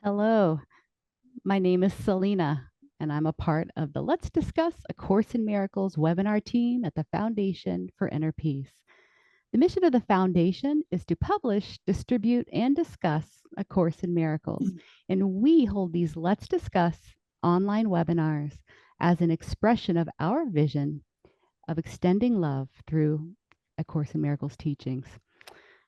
Hello, my name is Celina, and I'm a part of the Let's Discuss A Course in Miracles webinar team at the Foundation for Inner Peace. The mission of the Foundation is to publish, distribute, and discuss A Course in Miracles. And we hold these Let's Discuss online webinars as an expression of our vision of extending love through A Course in Miracles teachings.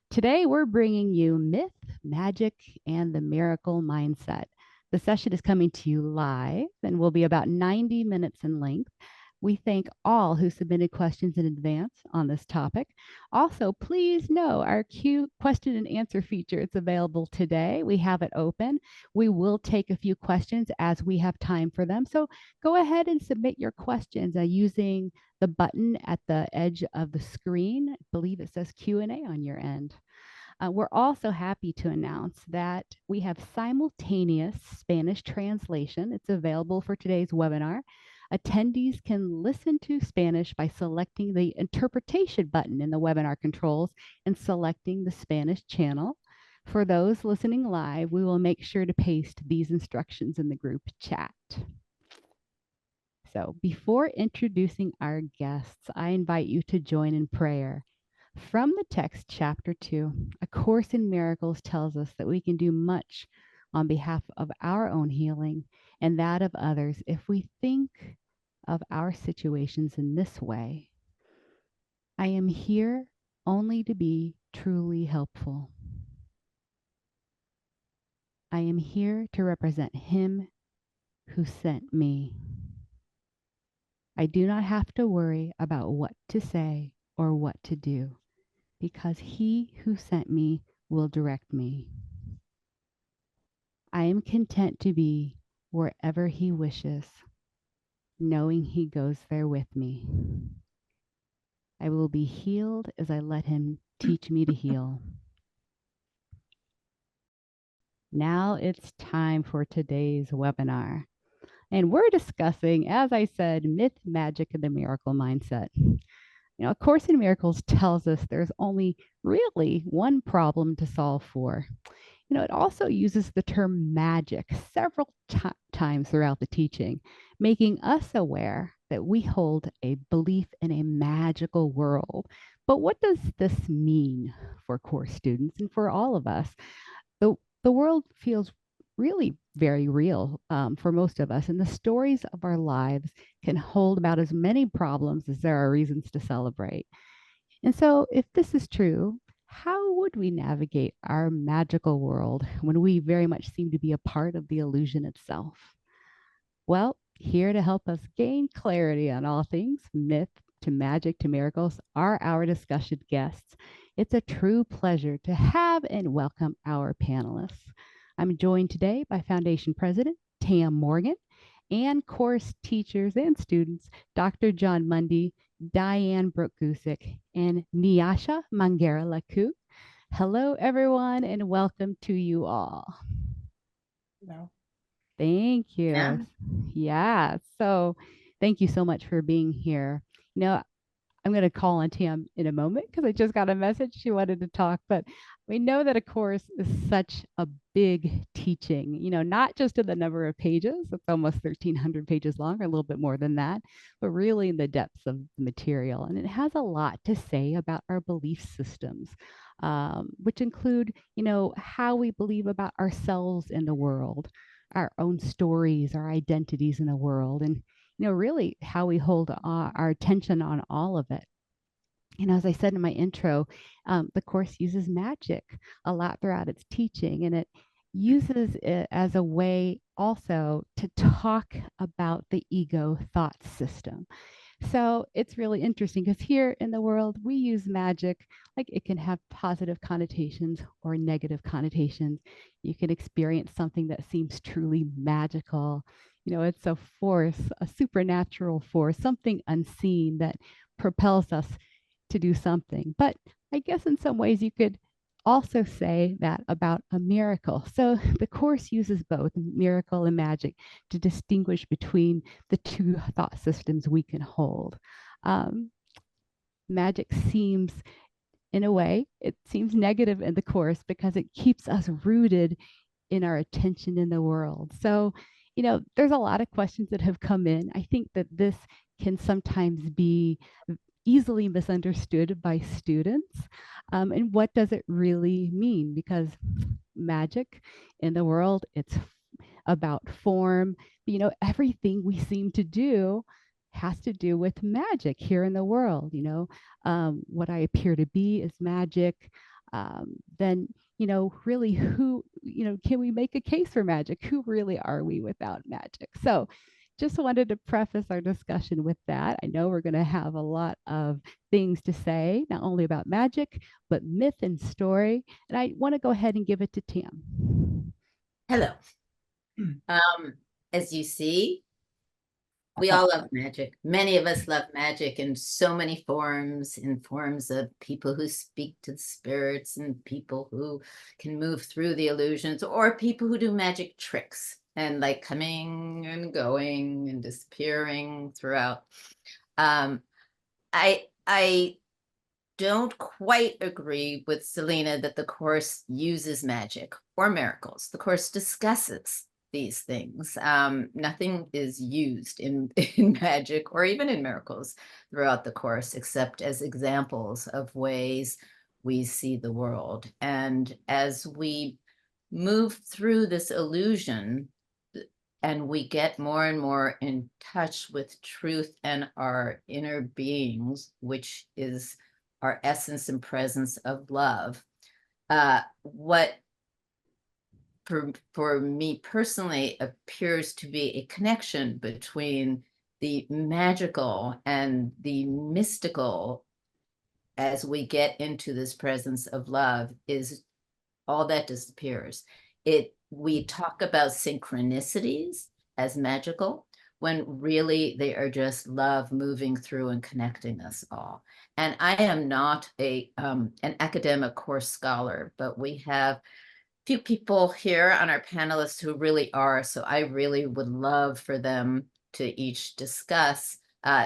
Today, we're bringing you myth, magic, and the miracle mindset. The session is coming to you live and will be about 90 minutes in length. We thank all who submitted questions in advance on this topic. Also, please know our question and answer feature is available today. We have it open. We will take a few questions as we have time for them. So go ahead and submit your questions using the button at the edge of the screen. I believe it says Q&A on your end. We're also happy to announce that we have simultaneous Spanish translation. It's available for today's webinar. Attendees can listen to Spanish by selecting the interpretation button in the webinar controls and selecting the Spanish channel. For those listening live, we will make sure to paste these instructions in the group chat. So before introducing our guests, I invite you to join in prayer. From the text, chapter 2, A Course in Miracles tells us that we can do much on behalf of our own healing and that of others if we think of our situations in this way. I am here only to be truly helpful. I am here to represent Him who sent me. I do not have to worry about what to say or what to do, because He who sent me will direct me. I am content to be wherever He wishes, knowing He goes there with me. I will be healed as I let Him teach me to heal. Now it's time for today's webinar. And we're discussing, as I said, myth, magic, and the miracle mindset. A Course in Miracles tells us there's only really one problem to solve for. It also uses the term magic several times throughout the teaching, making us aware that we hold a belief in a magical world. But what does this mean for course students and for all of us? The world feels really very real for most of us, and the stories of our lives can hold about as many problems as there are reasons to celebrate. And so, if this is true, how would we navigate our magical world when we very much seem to be a part of the illusion itself? Well, here to help us gain clarity on all things myth to magic to miracles are our discussion guests. It's a true pleasure to have and welcome our panelists. I'm joined today by Foundation President Tam Morgan and course teachers and students, Dr. John Mundy, Diane, Brook, Gusic, and Nyasha, Mangera-Lakew. Hello, everyone, and welcome to you all. No. Thank you. Yeah. So thank you so much for being here. I'm going to call on Tam in a moment because I just got a message. She wanted to talk, but we know that a course is such a big teaching, not just in the number of pages. It's almost 1,300 pages long, or a little bit more than that, but really in the depths of the material. And it has a lot to say about our belief systems, which include, how we believe about ourselves in the world, our own stories, our identities in the world, and really how we hold our attention on all of it. As I said in my intro, the course uses magic a lot throughout its teaching, and it uses it as a way also to talk about the ego thought system. So it's really interesting because here in the world, we use magic, like it can have positive connotations or negative connotations. You can experience something that seems truly magical. It's a force, a supernatural force, something unseen that propels us to do something. But I guess in some ways you could also say that about a miracle. So the course uses both miracle and magic to distinguish between the two thought systems we can hold. Magic seems, in a way, it seems negative in the course because it keeps us rooted in our attention in the world. So, there's a lot of questions that have come in. I think that this can sometimes be easily misunderstood by students. And what does it really mean? Because magic in the world, it's about form. Everything we seem to do has to do with magic here in the world. What I appear to be is magic. Then, really who, can we make a case for magic? Who really are we without magic? So just wanted to preface our discussion with that. I know we're going to have a lot of things to say, not only about magic, but myth and story. And I want to go ahead and give it to Tam. Hello. As you see, we all love magic. Many of us love magic in so many forms, in forms of people who speak to the spirits and people who can move through the illusions, or people who do magic tricks and like coming and going and disappearing throughout. I don't quite agree with Celina that the Course uses magic or miracles. The Course discusses these things. Nothing is used in magic or even in miracles throughout the Course, except as examples of ways we see the world. And as we move through this illusion and we get more and more in touch with truth and our inner beings, which is our essence and presence of love, what for me personally appears to be a connection between the magical and the mystical as we get into this presence of love is all that disappears. We talk about synchronicities as magical when really they are just love moving through and connecting us all. And I am not an academic course scholar, but we have few people here on our panelists who really are. So I really would love for them to each discuss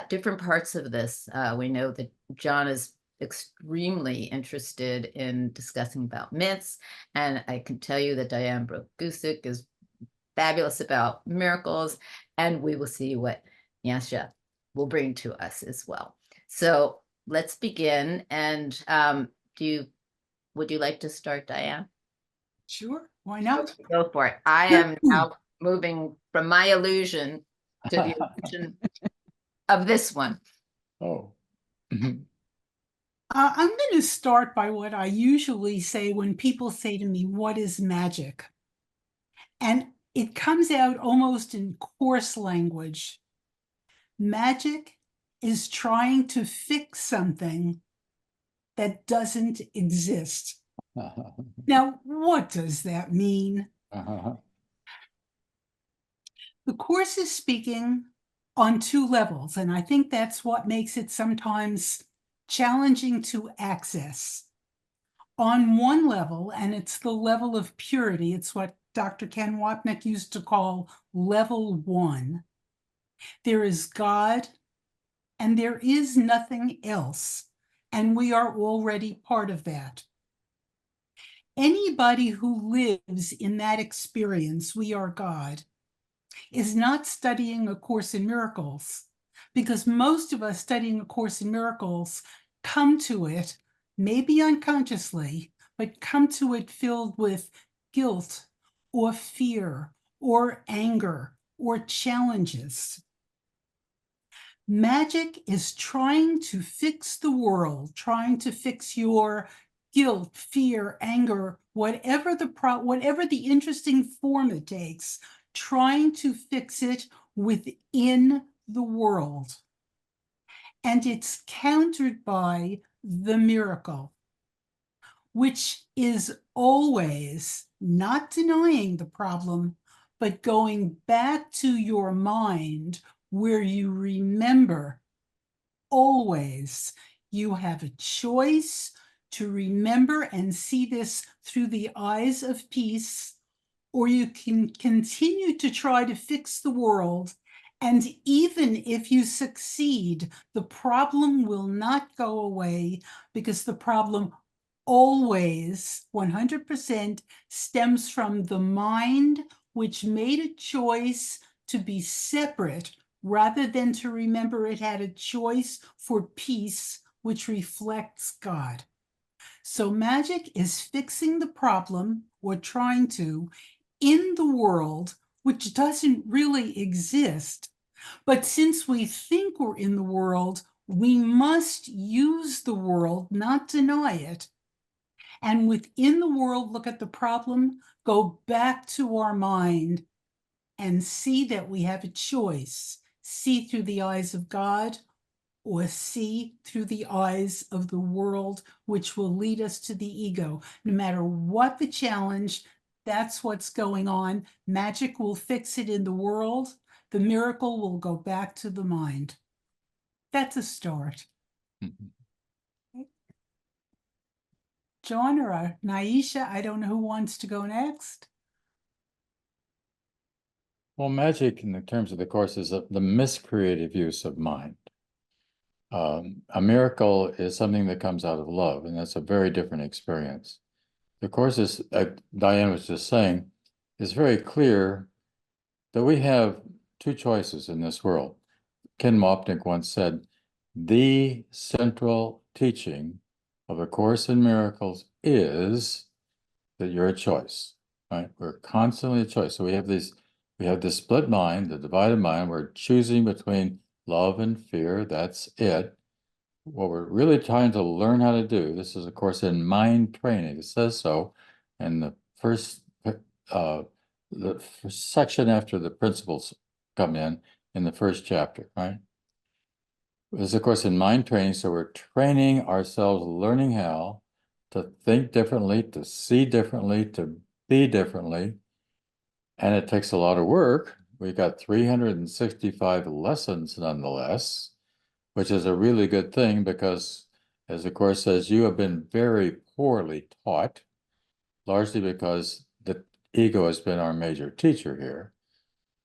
different parts of this. We know that John is extremely interested in discussing about myths. And I can tell you that Diane Brook Gusic is fabulous about miracles. And we will see what Nyasha will bring to us as well. So let's begin. And would you like to start, Diane? Sure, why not? Go for it. I am now moving from my illusion to the illusion of this one. Oh. I'm going to start by what I usually say when people say to me, what is magic? And it comes out almost in coarse language. Magic is trying to fix something that doesn't exist. Now, what does that mean? The Course is speaking on two levels, and I think that's what makes it sometimes challenging to access. On one level, and it's the level of purity, it's what Dr. Ken Wapnick used to call level 1. There is God, and there is nothing else, and we are already part of that. Anybody who lives in that experience, we are God, is not studying A Course in Miracles, because most of us studying A Course in Miracles come to it, maybe unconsciously, but come to it filled with guilt or fear or anger or challenges. Magic is trying to fix the world, trying to fix your guilt, fear, anger, whatever the interesting form it takes, trying to fix it within the world. And it's countered by the miracle, which is always not denying the problem, but going back to your mind where you remember always you have a choice to remember and see this through the eyes of peace, or you can continue to try to fix the world. And even if you succeed, the problem will not go away because the problem always 100% stems from the mind, which made a choice to be separate rather than to remember it had a choice for peace, which reflects God. So magic is fixing the problem, or trying to, in the world, which doesn't really exist. But since we think we're in the world, we must use the world, not deny it. And within the world, look at the problem, go back to our mind and see that we have a choice. See through the eyes of God, or see through the eyes of the world, which will lead us to the ego. No matter what the challenge, that's what's going on. Magic will fix it in the world. The miracle will go back to the mind. That's a start. John or Nyasha, I don't know who wants to go next. Well, magic in the terms of the Course is the miscreative use of mind. A miracle is something that comes out of love, and that's a very different experience. The Course is, Diane was just saying, is very clear that we have two choices in this world. Ken Mopnik once said, the central teaching of A Course in Miracles is that you're a choice, right? We're constantly a choice. So we have this split mind, the divided mind. We're choosing between love and fear. That's it. What we're really trying to learn how to do, this is, of course, in mind training. It says so. And the first section after the principles come in the first chapter, right? This is, of course, in mind training. So we're training ourselves, learning how to think differently, to see differently, to be differently. And it takes a lot of work. We got 365 lessons nonetheless, which is a really good thing because, as the Course says, you have been very poorly taught, largely because the ego has been our major teacher here.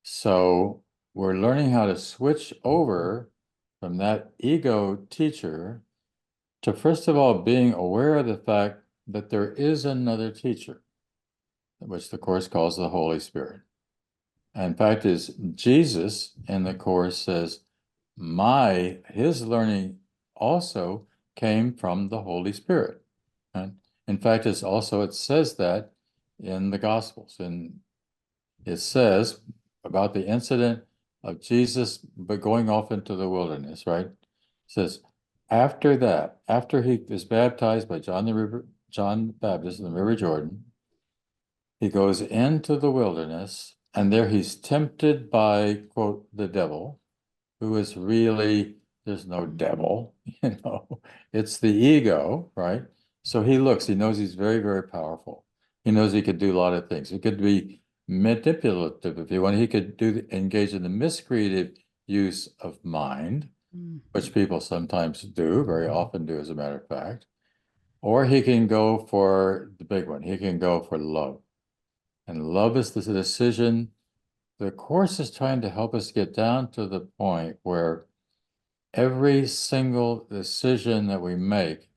So we're learning how to switch over from that ego teacher to, first of all, being aware of the fact that there is another teacher, which the Course calls the Holy Spirit. And in fact, is Jesus in the Course says, his learning also came from the Holy Spirit. And in fact, it says that in the Gospels. And it says about the incident of Jesus going off into the wilderness, right? It says, after he was baptized by John the Baptist in the River Jordan, he goes into the wilderness, and there he's tempted by, quote, the devil, who is really, there's no devil, it's the ego, right? So he knows he's very, very powerful. He knows he could do a lot of things. He could be manipulative if you want. He could engage in the miscreative use of mind, which people sometimes do, very often do, as a matter of fact. Or he can go for the big one. He can go for love. And love is the decision. The Course is trying to help us get down to the point where every single decision that we make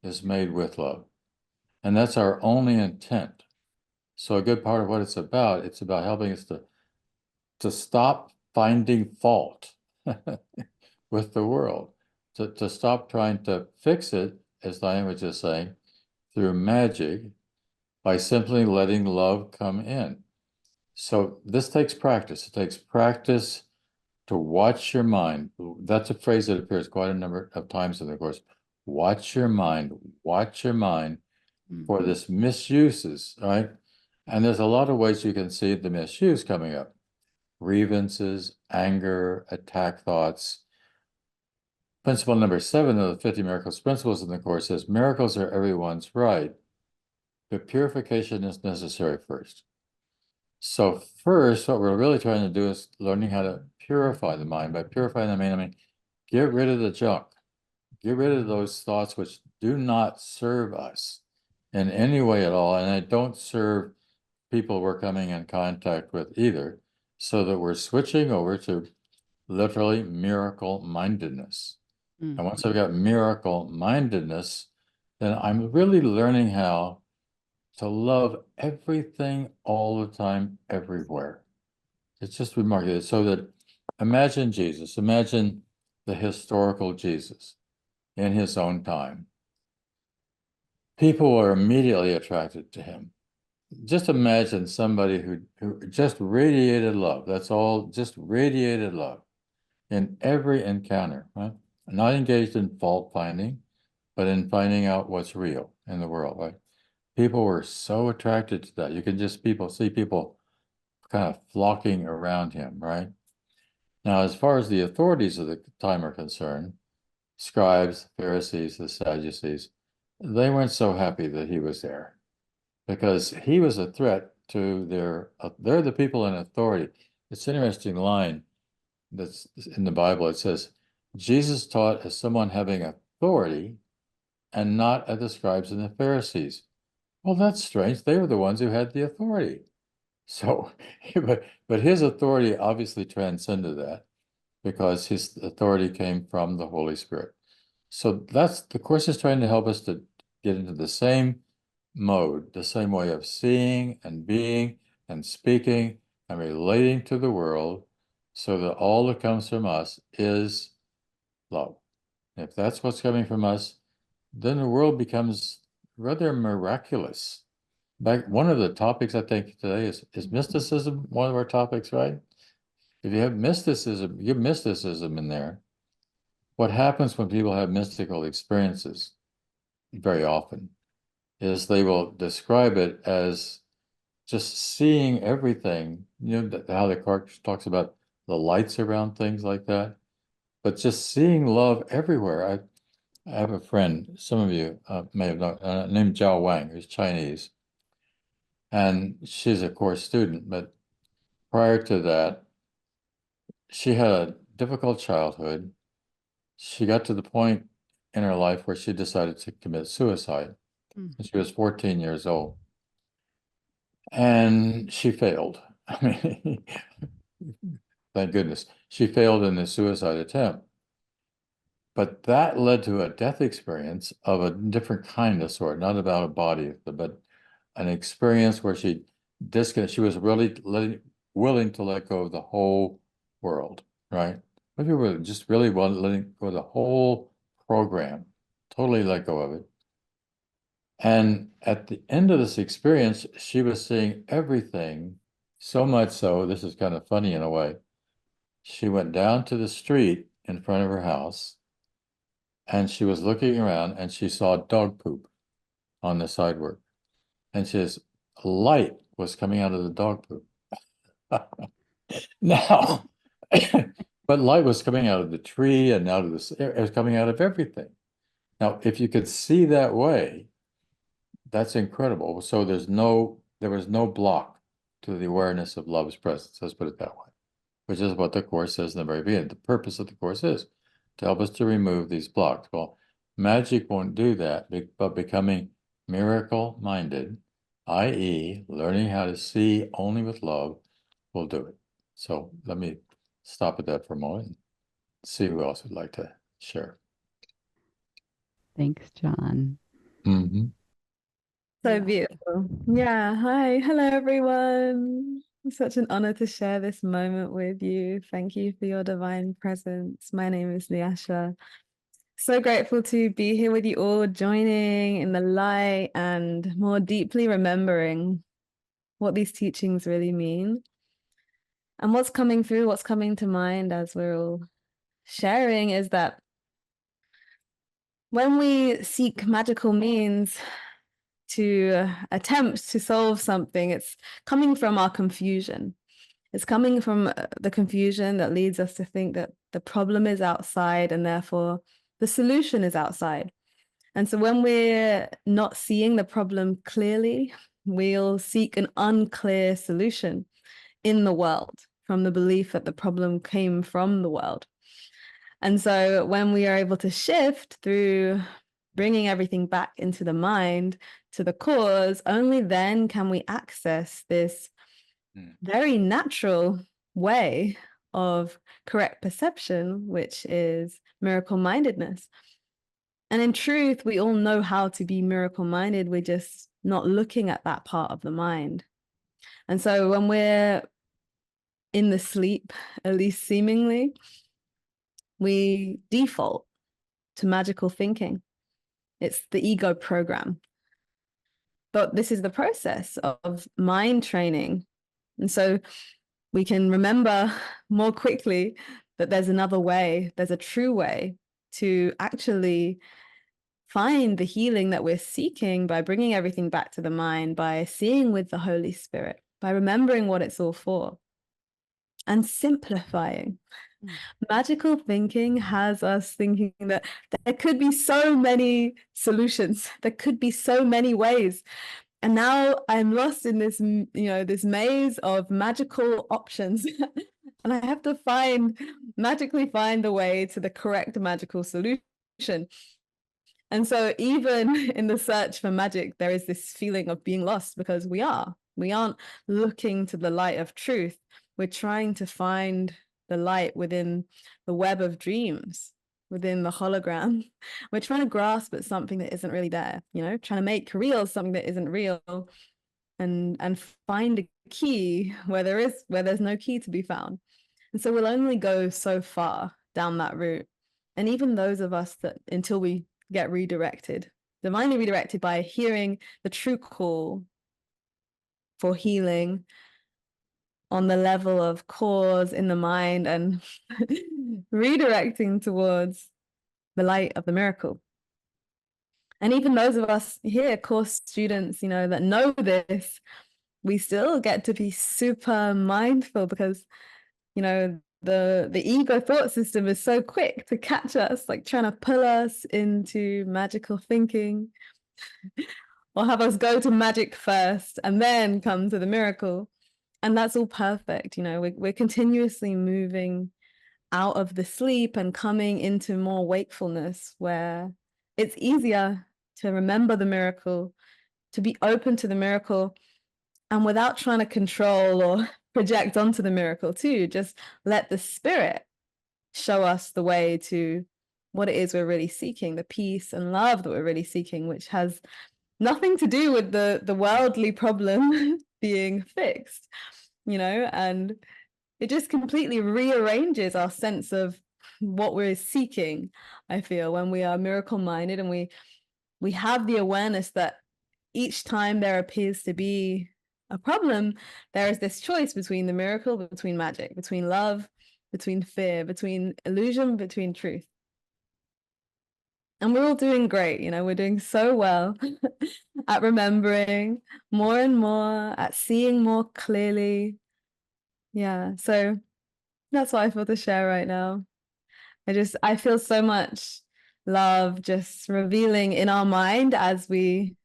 is made with love. And that's our only intent. So a good part of what it's about helping us to stop finding fault with the world, to stop trying to fix it, as Diane was just saying, through magic, by simply letting love come in. So this takes practice. It takes practice to watch your mind. That's a phrase that appears quite a number of times in the Course. Watch your mind for this misuses, right? And there's a lot of ways you can see the misuse coming up. Grievances, anger, attack thoughts. Principle number 7 of the 50 Miracles Principles in the Course says, miracles are everyone's right, but purification is necessary first. So first, what we're really trying to do is learning how to purify the mind. By purifying the mind, I mean, get rid of the junk. Get rid of those thoughts which do not serve us in any way at all. And they don't serve people we're coming in contact with either. So that we're switching over to literally miracle mindedness. And once I've got miracle mindedness, then I'm really learning how to love everything all the time, everywhere. It's just remarkable. So that imagine Jesus, imagine the historical Jesus in his own time. People were immediately attracted to him. Just imagine somebody who just radiated love. That's all, just radiated love in every encounter, right? Not engaged in fault finding, but in finding out what's real in the world, right? People were so attracted to that. You can just see people kind of flocking around him, right? Now, as far as the authorities of the time are concerned, scribes, Pharisees, the Sadducees, they weren't so happy that he was there because he was a threat to they're the people in authority. It's an interesting line that's in the Bible. It says, Jesus taught as someone having authority and not as the scribes and the Pharisees. Well, that's strange. They were the ones who had the authority. So, but his authority obviously transcended that because his authority came from the Holy Spirit. So that's the course is trying to help us to get into the same mode, the same way of seeing and being and speaking and relating to the world so that all that comes from us is love. If that's what's coming from us, then the world becomes rather miraculous. One of the topics I think today is mysticism, one of our topics, right? If you have mysticism, you have mysticism in there. What happens when people have mystical experiences very often is they will describe it as just seeing everything, how the talks about the lights around things like that, but just seeing love everywhere. I have a friend, some of you may have known, named Zhao Wang, who's Chinese, and she's a course student, but prior to that, she had a difficult childhood. She got to the point in her life where she decided to commit suicide. She was 14 years old. And she failed. I mean, thank goodness. She failed in the suicide attempt. But that led to a death experience of a different kind of sort, not about a body, but an experience where she was really willing to let go of the whole world, right? But you were just really letting go of the whole program, totally let go of it. And at the end of this experience, she was seeing everything, so much so, this is kind of funny in a way. She went down to the street in front of her house and she was looking around and she saw dog poop on the sidewalk. And she says, light was coming out of the dog poop. Now, but light was coming out of the tree and out of it was coming out of everything. Now, if you could see that way, that's incredible. So there was no block to the awareness of love's presence. Let's put it that way, which is what the Course says in the very beginning. The purpose of the Course is to help us to remove these blocks. Well, magic won't do that, but becoming miracle-minded, i.e., learning how to see only with love, will do it. So let me stop at that for a moment and see who else would like to share. Thanks, John. Mm-hmm. So beautiful. Yeah. Hi. Hello, everyone. It's such an honor to share this moment with you. Thank you for your divine presence. My name is Nyasha. So grateful to be here with you all, joining in the light and more deeply remembering what these teachings really mean. And what's coming through, what's coming to mind as we're all sharing is that when we seek magical means to attempt to solve something, it's coming from our confusion. It's coming from the confusion that leads us to think that the problem is outside and therefore the solution is outside. And so when we're not seeing the problem clearly, we'll seek an unclear solution in the world from the belief that the problem came from the world. And so when we are able to shift through bringing everything back into the mind, to the cause, only then can we access this very natural way of correct perception, which is miracle-mindedness. And in truth, we all know how to be miracle-minded. We're just not looking at that part of the mind. And so when we're in the sleep, at least seemingly, we default to magical thinking. It's the ego program. But this is the process of mind training. And so we can remember more quickly that there's another way, there's a true way to actually find the healing that we're seeking by bringing everything back to the mind, by seeing with the Holy Spirit, by remembering what it's all for, and simplifying. Magical thinking has us thinking that there could be so many solutions, there could be so many ways. And now I'm lost in this, this maze of magical options. And I have to magically find the way to the correct magical solution. And so even in the search for magic, there is this feeling of being lost because we aren't looking to the light of truth. We're trying to find the light within the web of dreams, within the hologram. We're trying to grasp at something that isn't really there, trying to make real something that isn't real, and find a key where there's no key to be found. And so we'll only go so far down that route. And even those of us that, until we get redirected, divinely redirected by hearing the true call for healing on the level of cause in the mind and redirecting towards the light of the miracle. And even those of us here, course students, that know this, we still get to be super mindful because, the ego thought system is so quick to catch us, like trying to pull us into magical thinking or have us go to magic first and then come to the miracle. And that's all perfect. We're continuously moving out of the sleep and coming into more wakefulness where it's easier to remember the miracle, to be open to the miracle, and without trying to control or project onto the miracle too, just let the spirit show us the way to what it is we're really seeking, the peace and love that we're really seeking, which has nothing to do with the worldly problem being fixed, and it just completely rearranges our sense of what we're seeking, I feel, when we are miracle-minded and we have the awareness that each time there appears to be a problem, there is this choice between the miracle, between magic, between love, between fear, between illusion, between truth. And we're all doing great, we're doing so well at remembering more and more, at seeing more clearly. Yeah, so that's what I feel to share right now. I feel so much love just revealing in our mind as we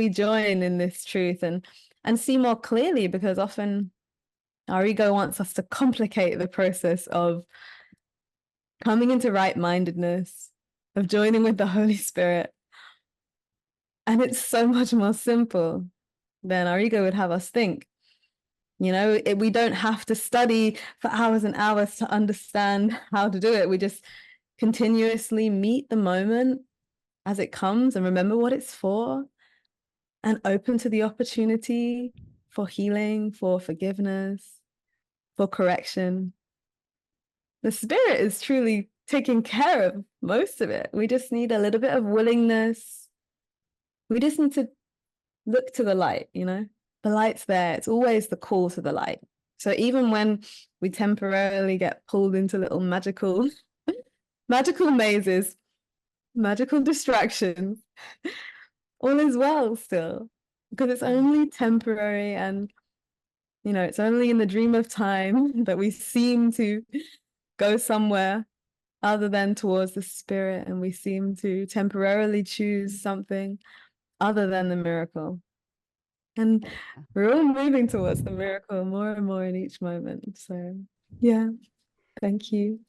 join in this truth and see more clearly, because often our ego wants us to complicate the process of coming into right-mindedness, of joining with the Holy Spirit. And it's so much more simple than our ego would have us think. We don't have to study for hours and hours to understand how to do it. We just continuously meet the moment as it comes and remember what it's for, and open to the opportunity for healing, for forgiveness, for correction. The spirit is truly taking care of most of it. We just need a little bit of willingness. We just need to look to the light, The light's there. It's always the call to the light. So even when we temporarily get pulled into little magical mazes, magical distractions, all is well still, because it's only temporary, and it's only in the dream of time that we seem to go somewhere other than towards the spirit, and we seem to temporarily choose something other than the miracle. And we're all moving towards the miracle more and more in each moment. So yeah, thank you.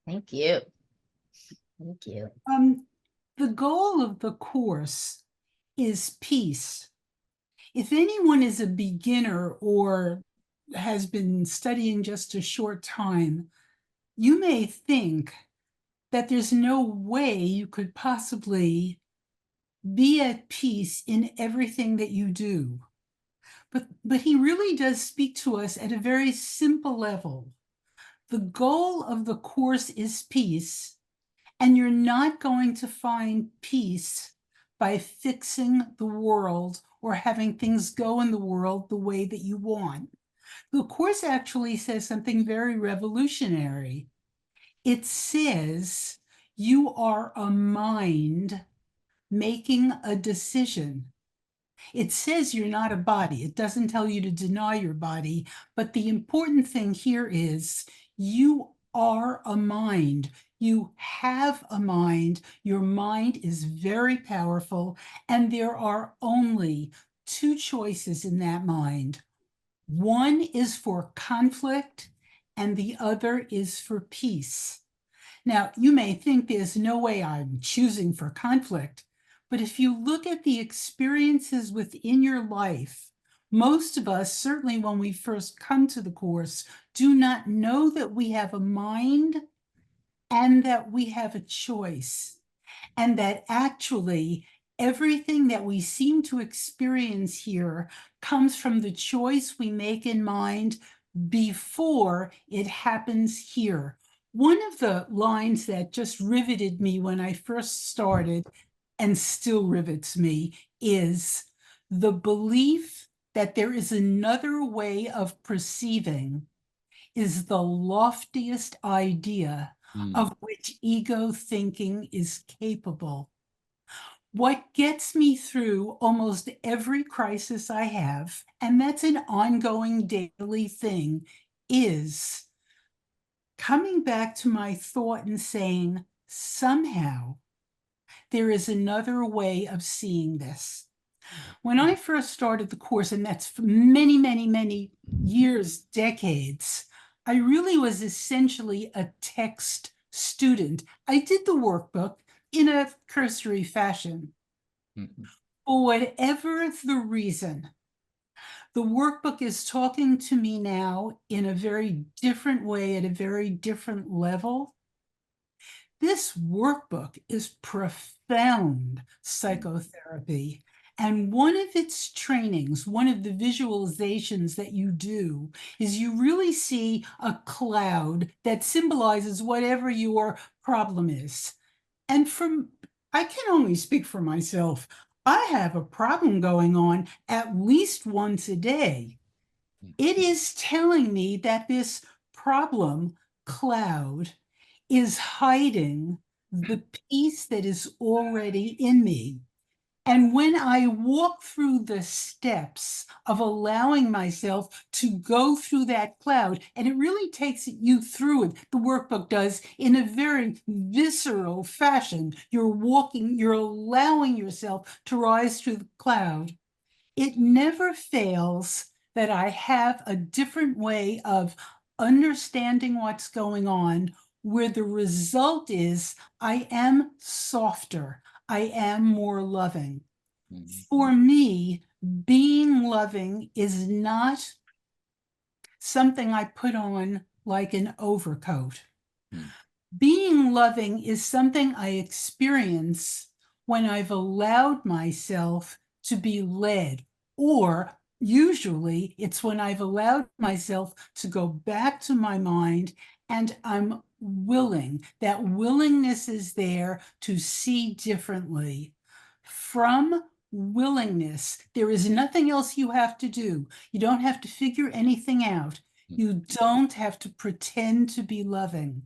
Thank you. Thank you. The goal of the course is peace. If anyone is a beginner or has been studying just a short time, you may think that there's no way you could possibly be at peace in everything that you do. But he really does speak to us at a very simple level. The goal of the course is peace, and you're not going to find peace by fixing the world or having things go in the world the way that you want. The course actually says something very revolutionary. It says you are a mind making a decision. It says you're not a body. It doesn't tell you to deny your body. But the important thing here is you are a mind. You have a mind. Your mind is very powerful. And there are only two choices in that mind. One is for conflict, and the other is for peace. Now, you may think there's no way I'm choosing for conflict, but if you look at the experiences within your life, most of us, certainly when we first come to the course, do not know that we have a mind and that we have a choice, and that actually everything that we seem to experience here comes from the choice we make in mind before it happens here. One of the lines that just riveted me when I first started and still rivets me is the belief that there is another way of perceiving is the loftiest idea of which ego thinking is capable. What gets me through almost every crisis I have, and that's an ongoing daily thing, is coming back to my thought and saying, somehow there is another way of seeing this. When I first started the course, and that's for many, many, many years, decades, I really was essentially a text student. I did the workbook in a cursory fashion. For whatever the reason, the workbook is talking to me now in a very different way at a very different level. This workbook is profound psychotherapy. And one of its trainings, one of the visualizations that you do, is you really see a cloud that symbolizes whatever your problem is. And I can only speak for myself. I have a problem going on at least once a day. It is telling me that this problem cloud is hiding the peace that is already in me. And when I walk through the steps of allowing myself to go through that cloud, and it really takes you through it, the workbook does, in a very visceral fashion. You're walking, you're allowing yourself to rise through the cloud. It never fails that I have a different way of understanding what's going on, where the result is I am softer. I am more loving. For me, being loving is not something I put on like an overcoat. Being loving is something I experience when I've allowed myself to be led, or usually it's when I've allowed myself to go back to my mind and I'm willing. That willingness is there to see differently. From willingness, there is nothing else you have to do. You don't have to figure anything out. You don't have to pretend to be loving.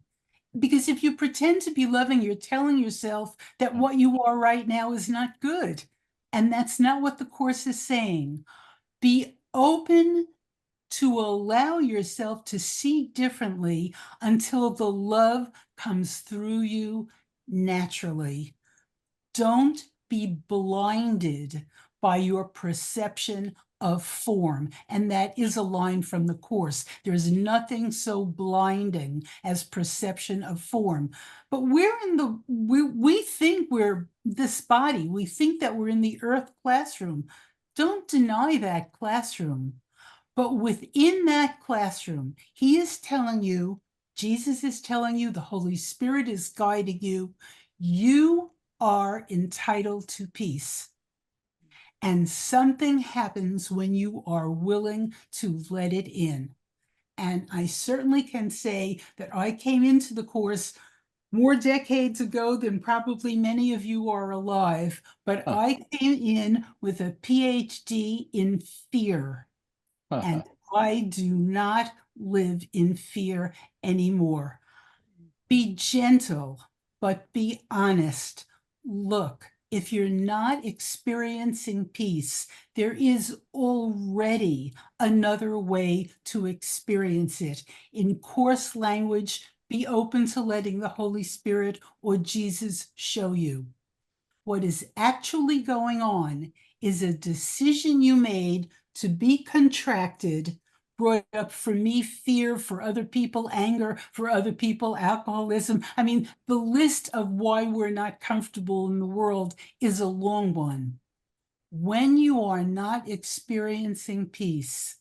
Because if you pretend to be loving, you're telling yourself that what you are right now is not good. And that's not what the Course is saying. Be open to allow yourself to see differently until the love comes through you naturally. Don't be blinded by your perception of form. And that is a line from the Course. There's nothing so blinding as perception of form. But we think we're this body. We think that we're in the earth classroom. Don't deny that classroom. But within that classroom, he is telling you, Jesus is telling you, the Holy Spirit is guiding you, you are entitled to peace. And something happens when you are willing to let it in. And I certainly can say that I came into the course more decades ago than probably many of you are alive, but I came in with a PhD in fear. And I do not live in fear anymore. Be gentle, but be honest. Look, if you're not experiencing peace, there is already another way to experience it. In coarse language, be open to letting the Holy Spirit or Jesus show you. What is actually going on is a decision you made to be contracted, brought up for me fear, for other people anger, for other people alcoholism. I mean, the list of why we're not comfortable in the world is a long one. When you are not experiencing peace,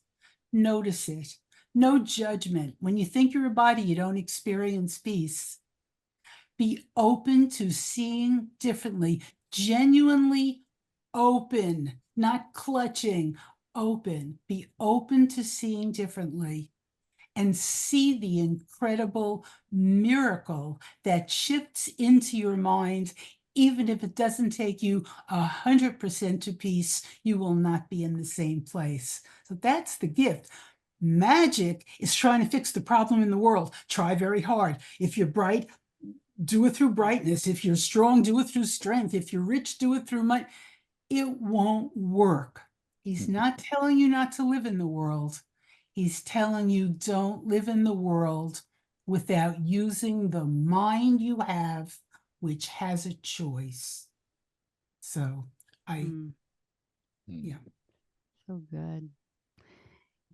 notice it. No judgment. When you think you're a body, you don't experience peace. Be open to seeing differently, genuinely open, not clutching, open. Be open to seeing differently and see the incredible miracle that shifts into your mind. Even if it doesn't take you 100% to peace, you will not be in the same place. So that's the gift. Magic is trying to fix the problem in the world. Try very hard. If you're bright, do it through brightness. If you're strong, do it through strength. If you're rich, do it through money. It won't work. He's not telling you not to live in the world. He's telling you don't live in the world without using the mind you have, which has a choice. So yeah. So good.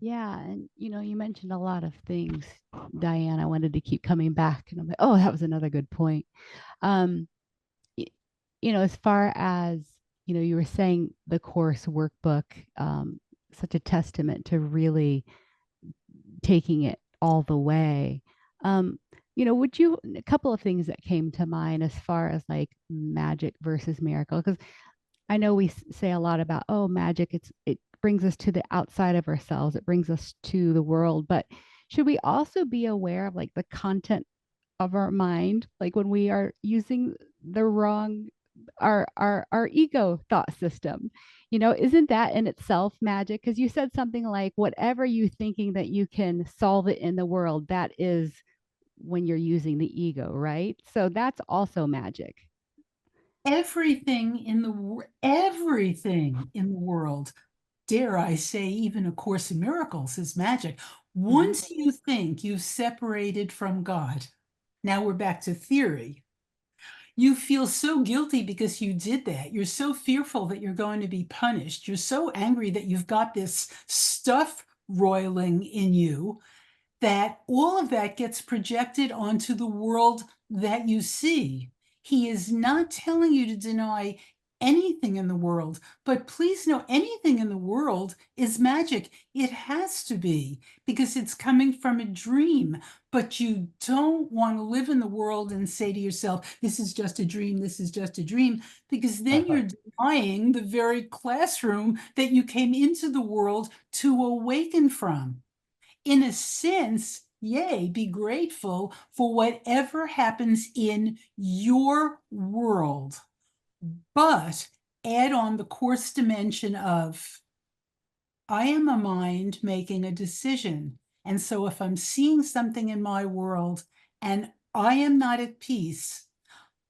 Yeah, and you mentioned a lot of things, Diane. I wanted to keep coming back, and I'm like, oh, that was another good point. As far as you were saying the course workbook, such a testament to really taking it all the way. Would you, a couple of things that came to mind as far as like magic versus miracle, because I know we say a lot about, oh, magic, it brings us to the outside of ourselves, it brings us to the world, but should we also be aware of like the content of our mind, like when we are using the wrong our ego thought system? Isn't that in itself magic? Because you said something like, whatever you thinking that you can solve it in the world, that is when you're using the ego, right? So that's also magic. Everything in the world, dare I say, even A Course in Miracles, is magic. Once you think you've separated from God, now we're back to theory. You feel so guilty because you did that. You're so fearful that you're going to be punished. You're so angry that you've got this stuff roiling in you, that all of that gets projected onto the world that you see. He is not telling you to deny anything in the world, but please know, anything in the world is magic. It has to be, because it's coming from a dream. But you don't want to live in the world and say to yourself, this is just a dream, this is just a dream, because then you're denying the very classroom that you came into the world to awaken from. In a sense, yay, be grateful for whatever happens in your world, but add on the course dimension of, I am a mind making a decision. And so if I'm seeing something in my world and I am not at peace,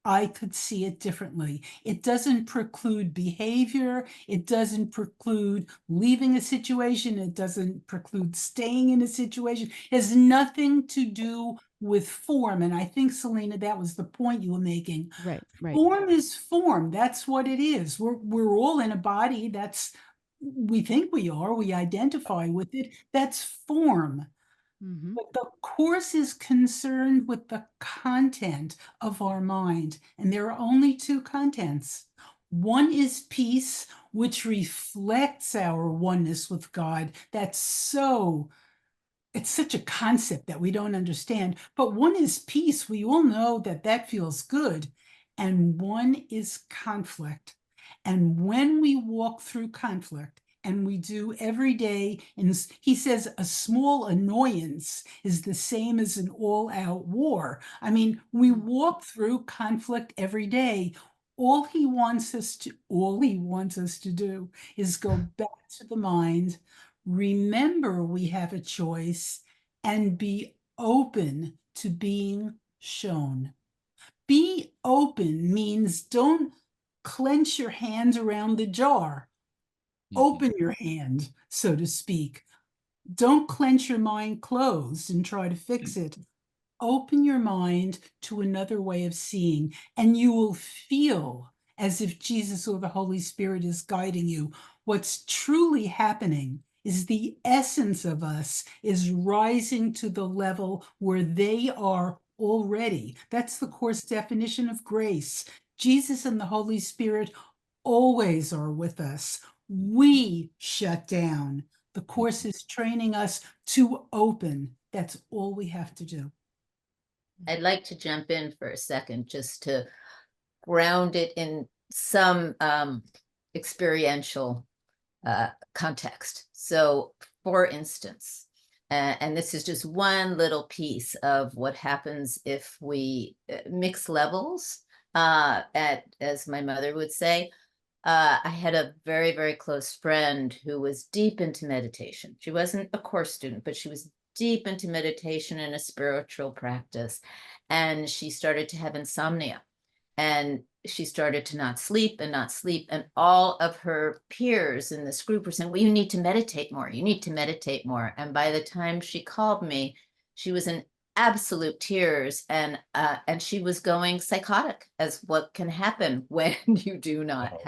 I could see it differently. It doesn't preclude behavior. It doesn't preclude leaving a situation. It doesn't preclude staying in a situation. It has nothing to do with form. And I think, Celina, that was the point you were making. Right. Form is form. That's what it is. We're all in a body. We think we are. We identify with it. That's form. But the course is concerned with the content of our mind, and there are only two contents. One is peace, which reflects our oneness with God. It's such a concept that we don't understand. But one is peace. We all know that feels good. and one is conflict. And when we walk through conflict, and we do every day, and he says a small annoyance is the same as an all-out war. I mean, we walk through conflict every day. All he wants us to do is go back to the mind, remember we have a choice, and be open to being shown. Be open means don't clench your hand around the jar. Open your hand, so to speak. Don't clench your mind closed and try to fix it. Open your mind to another way of seeing, and you will feel as if Jesus or the Holy Spirit is guiding you. What's truly happening is the essence of us is rising to the level where they are already. That's the Course definition of grace. Jesus and the Holy Spirit always are with us. We shut down. The Course is training us to open. That's all we have to do. I'd like to jump in for a second just to ground it in some experiential context. So, for instance, and this is just one little piece of what happens if we mix levels, as my mother would say. I had a very, very close friend who was deep into meditation. She wasn't a course student, but she was deep into meditation and a spiritual practice. And she started to have insomnia. And she started to not sleep. And all of her peers in this group were saying, well, you need to meditate more. You need to meditate more. And by the time she called me, she was in absolute tears, and she was going psychotic, as what can happen when you do not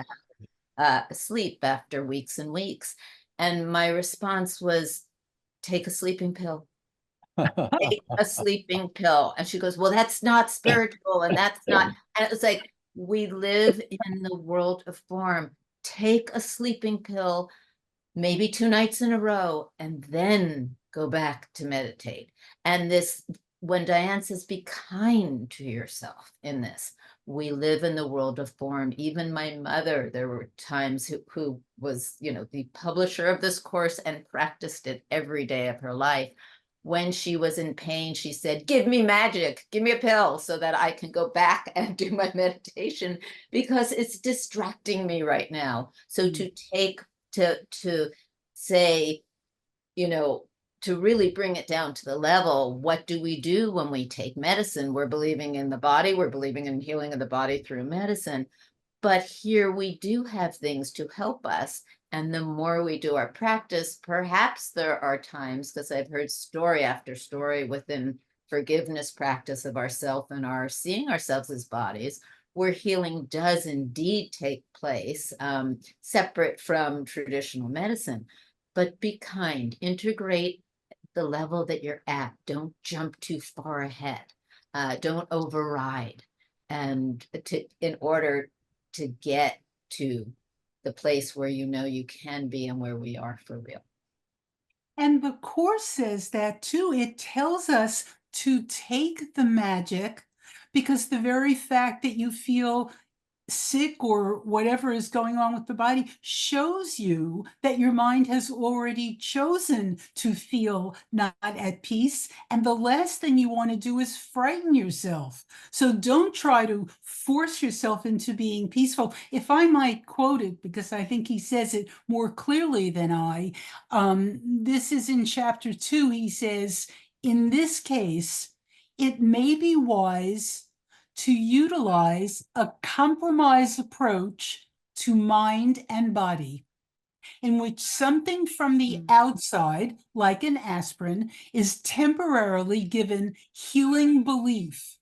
have sleep after weeks and weeks. And my response was, take a sleeping pill. Take a sleeping pill. And she goes, well, that's not spiritual, and that's not. And it was like, we live in the world of form. Take a sleeping pill, maybe 2 nights in a row, and then go back to meditate. And this, when Diane says, be kind to yourself in this, we live in the world of form. Even my mother, there were times who was, the publisher of this course and practiced it every day of her life. When she was in pain, she said, give me magic, give me a pill so that I can go back and do my meditation, because it's distracting me right now. So to say, to really bring it down to the level, what do we do when we take medicine? We're believing in the body, we're believing in healing of the body through medicine. But here we do have things to help us. And the more we do our practice, perhaps there are times, because I've heard story after story within forgiveness practice of ourself and our seeing ourselves as bodies, where healing does indeed take place, separate from traditional medicine. But be kind, integrate the level that you're at. Don't jump too far ahead. Don't override. And in order to get to the place where you can be and where we are for real. And the Course says that too. It tells us to take the magic, because the very fact that you feel sick or whatever is going on with the body shows you that your mind has already chosen to feel not at peace. And the last thing you want to do is frighten yourself. So don't try to force yourself into being peaceful. If I might quote it, because I think he says it more clearly than I, this is in chapter 2. He says, in this case, it may be wise to utilize a compromise approach to mind and body, in which something from the outside, like an aspirin, is temporarily given healing belief.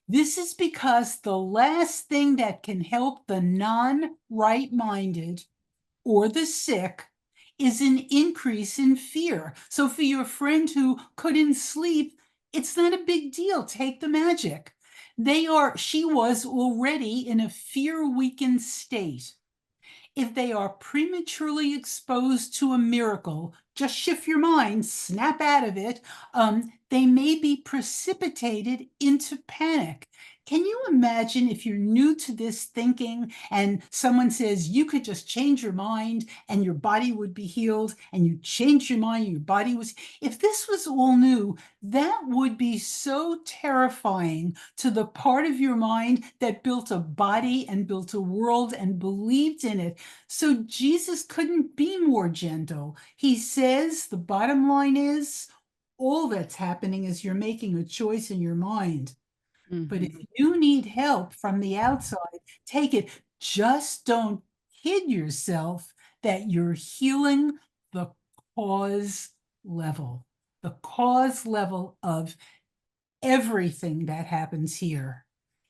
This is because the last thing that can help the non-right-minded or the sick is an increase in fear. So for your friend who couldn't sleep, it's not a big deal. Take the magic. She was already in a fear-weakened state. If they are prematurely exposed to a miracle, just shift your mind, snap out of it. They may be precipitated into panic. Can you imagine if you're new to this thinking and someone says you could just change your mind and your body would be healed, and you change your mind, your body was, if this was all new, that would be so terrifying to the part of your mind that built a body and built a world and believed in it. So Jesus couldn't be more gentle. He says the bottom line is all that's happening is you're making a choice in your mind. But if you need help from the outside, take it. Just don't kid yourself that you're healing the cause level of everything that happens here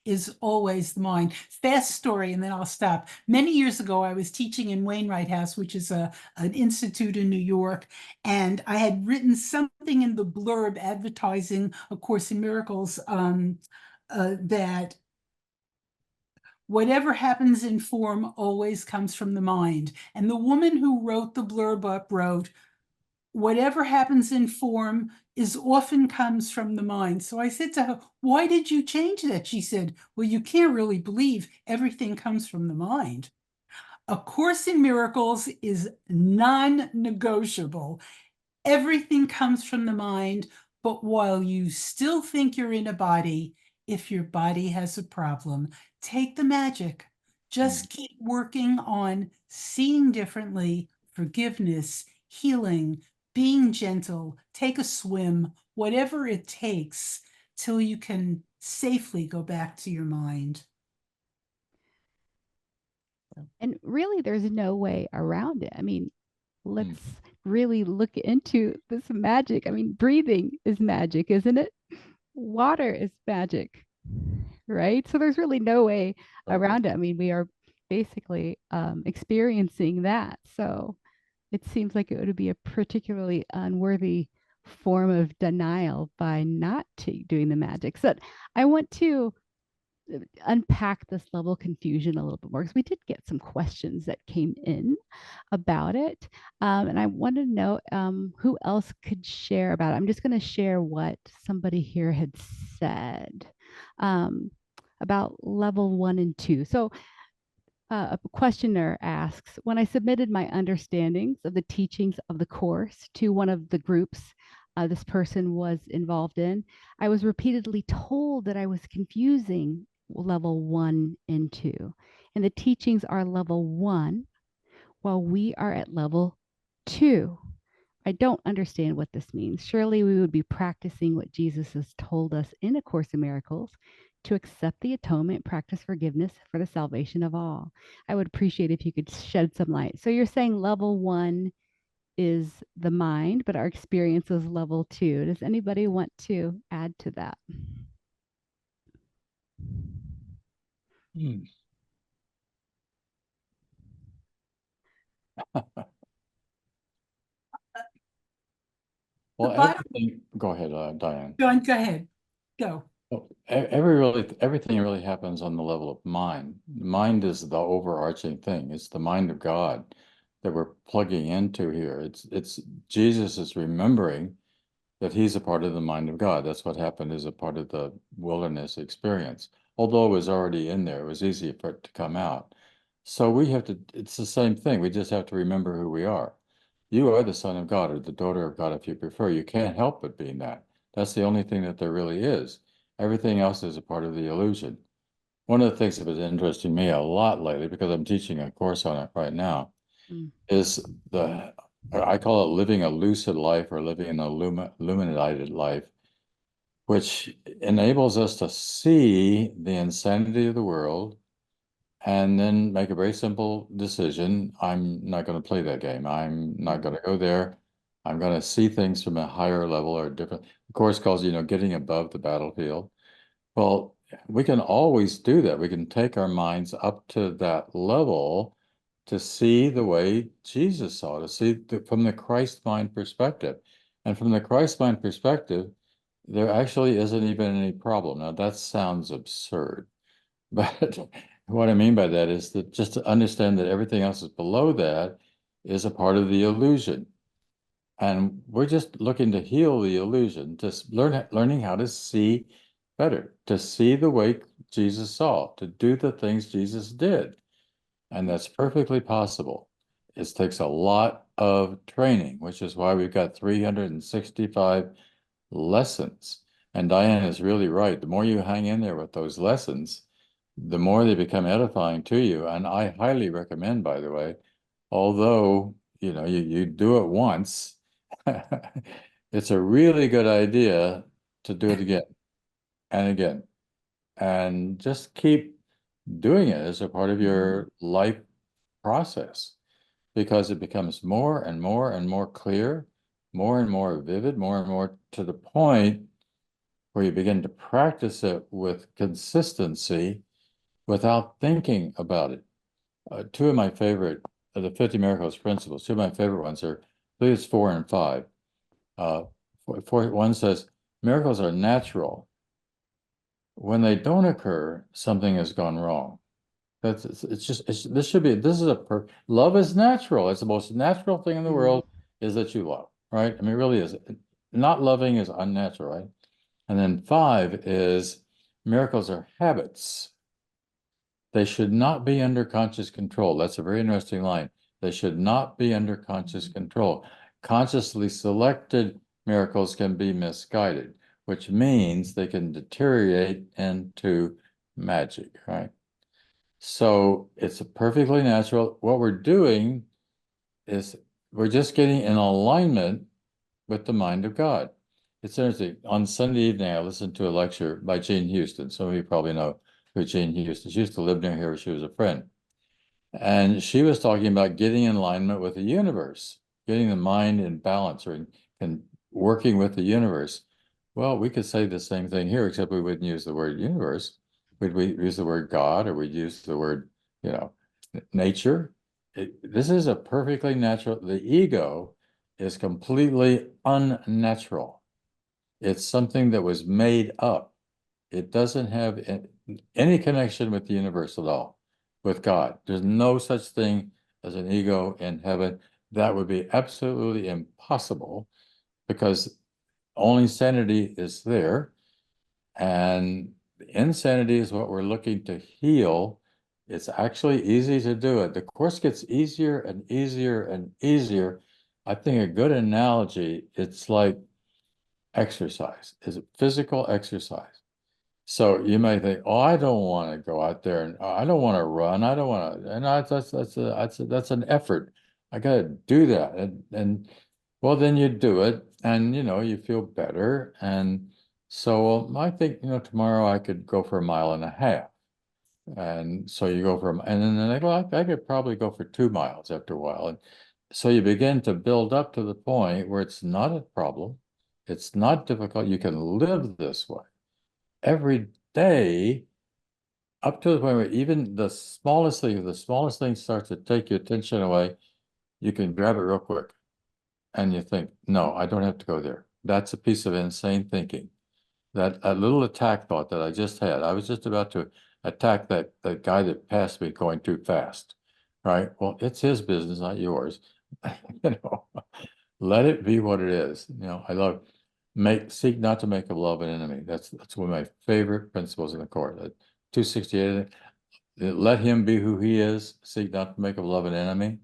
is always the mind. Fast story, and then I'll stop. Many years ago, I was teaching in Wainwright House, which is an institute in New York, and I had written something in the blurb advertising A Course in Miracles, that whatever happens in form always comes from the mind. And the woman who wrote the blurb up wrote, whatever happens in form is often comes from the mind. So I said to her, why did you change that? She said, well, you can't really believe everything comes from the mind. A Course in Miracles is non-negotiable. Everything comes from the mind, but while you still think you're in a body, if your body has a problem, take the magic. Just keep working on seeing differently, forgiveness, healing, being gentle, take a swim, whatever it takes till you can safely go back to your mind. And really, there's no way around it. I mean, let's really look into this magic. I mean, breathing is magic, isn't it? Water is magic, right? So there's really no way around it. I mean, we are basically experiencing that. So it seems like it would be a particularly unworthy form of denial by not doing the magic. So I want to unpack this level of confusion a little bit more, because we did get some questions that came in about it. And I want to know who else could share about it. I'm just going to share what somebody here had said about level 1 and 2. So a questioner asks, when I submitted my understandings of the teachings of the course to one of the groups this person was involved in, I was repeatedly told that I was confusing level 1 and 2. And the teachings are level 1, while we are at level 2. I don't understand what this means. Surely we would be practicing what Jesus has told us in A Course in Miracles, to accept the atonement, practice forgiveness for the salvation of all. I would appreciate if you could shed some light. So you're saying level 1 is the mind, but our experience is level 2. Does anybody want to add to that? Well, go ahead, Diane. John, go ahead. Go. Everything really happens on the level of mind. Mind is the overarching thing. It's the mind of God that we're plugging into here. It's Jesus is remembering that he's a part of the mind of God. That's what happened as a part of the wilderness experience. Although it was already in there, it was easy for it to come out. So we have to, it's the same thing. We just have to remember who we are. You are the son of God, or the daughter of God, if you prefer. You can't help but being that. That's the only thing that there really is. Everything else is a part of the illusion. One of the things that was interesting me a lot lately, because I'm teaching a course on it right now, is I call it living a lucid life, or living an illuminated life, which enables us to see the insanity of the world and then make a very simple decision. I'm not going to play that game. I'm not going to go there. I'm going to see things from a higher level, or different. The course calls, getting above the battlefield. Well, we can always do that. We can take our minds up to that level to see the way Jesus saw, to see from the Christ mind perspective. And from the Christ mind perspective, there actually isn't even any problem. Now, that sounds absurd, but what I mean by that is that just to understand that everything else is below that is a part of the illusion. And we're just looking to heal the illusion, just learning how to see better, to see the way Jesus saw, to do the things Jesus did. And that's perfectly possible. It takes a lot of training, which is why we've got 365 lessons. And Diane is really right. The more you hang in there with those lessons, the more they become edifying to you. And I highly recommend, by the way, although, you do it once, it's a really good idea to do it again and again. And just keep doing it as a part of your life process, because it becomes more and more and more clear, more and more vivid, more and more to the point where you begin to practice it with consistency without thinking about it. Two of my favorite, the 50 Miracles principles, two of my favorite ones are, I believe it's 4 and 5. One says, miracles are natural. When they don't occur, something has gone wrong. This is love is natural. It's the most natural thing in the world is that you love, right? I mean, it really is. Not loving is unnatural, right? And then 5 is miracles are habits. They should not be under conscious control. That's a very interesting line. They should not be under conscious control. Consciously selected miracles can be misguided, which means they can deteriorate into magic, right? So it's perfectly natural. What we're doing is we're just getting in alignment with the mind of God. It's interesting. On Sunday evening, I listened to a lecture by Jane Houston. Some of you probably know who Jane Houston. She used to live near here. She was a friend. And she was talking about getting in alignment with the universe, getting the mind in balance and working with the universe. Well, we could say the same thing here, except we wouldn't use the word universe. Would we use the word God, or we'd use the word, nature? This is a perfectly natural, the ego is completely unnatural. It's something that was made up. It doesn't have any connection with the universe at all, with God. There's no such thing as an ego in heaven. That would be absolutely impossible, because only sanity is there. And insanity is what we're looking to heal. It's actually easy to do it. The course gets easier and easier and easier. I think a good analogy, it's like exercise. Is it physical exercise? So you may think, oh, I don't want to go out there and I don't want to run. I don't want to, and that's an effort. I got to do that. And well, then you do it and, you feel better. And so I think, tomorrow I could go for 1.5 miles. And so you go for, and then I go, I could probably go for 2 miles after a while. And so you begin to build up to the point where it's not a problem. It's not difficult. You can live this way every day, up to the point where even the smallest thing starts to take your attention away, you can grab it real quick. And you think, no, I don't have to go there. That's a piece of insane thinking. That a little attack thought that I just had, I was just about to attack that guy that passed me going too fast, right? Well, it's his business, not yours. Let it be what it is. I love seek not to make of love an enemy. That's one of my favorite principles in the course. 268, let him be who he is. Seek not to make of love an enemy.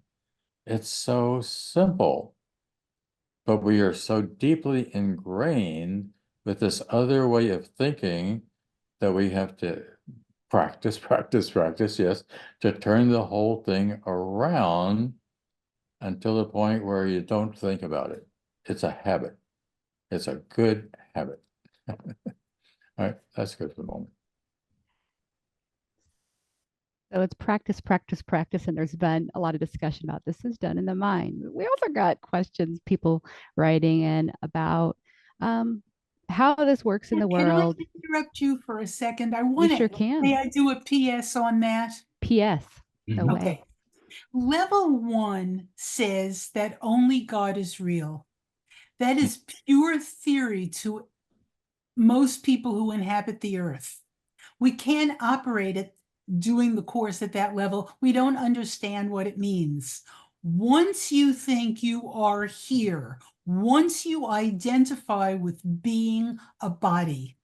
It's so simple, but we are so deeply ingrained with this other way of thinking that we have to practice, yes, to turn the whole thing around until the point where you don't think about it. It's a habit. It's a good habit. All right, that's good for the moment. So it's practice, and there's been a lot of discussion about this is done in the mind. We also got questions, people writing in about how this works in the world. Can I interrupt you for a second? I You want sure to, can. may I do a PS on that? PS. No way. Okay. Level 1 says that only God is real. That is pure theory to most people who inhabit the earth. We can't operate it doing the course at that level. We don't understand what it means. Once you think you are here, once you identify with being a body,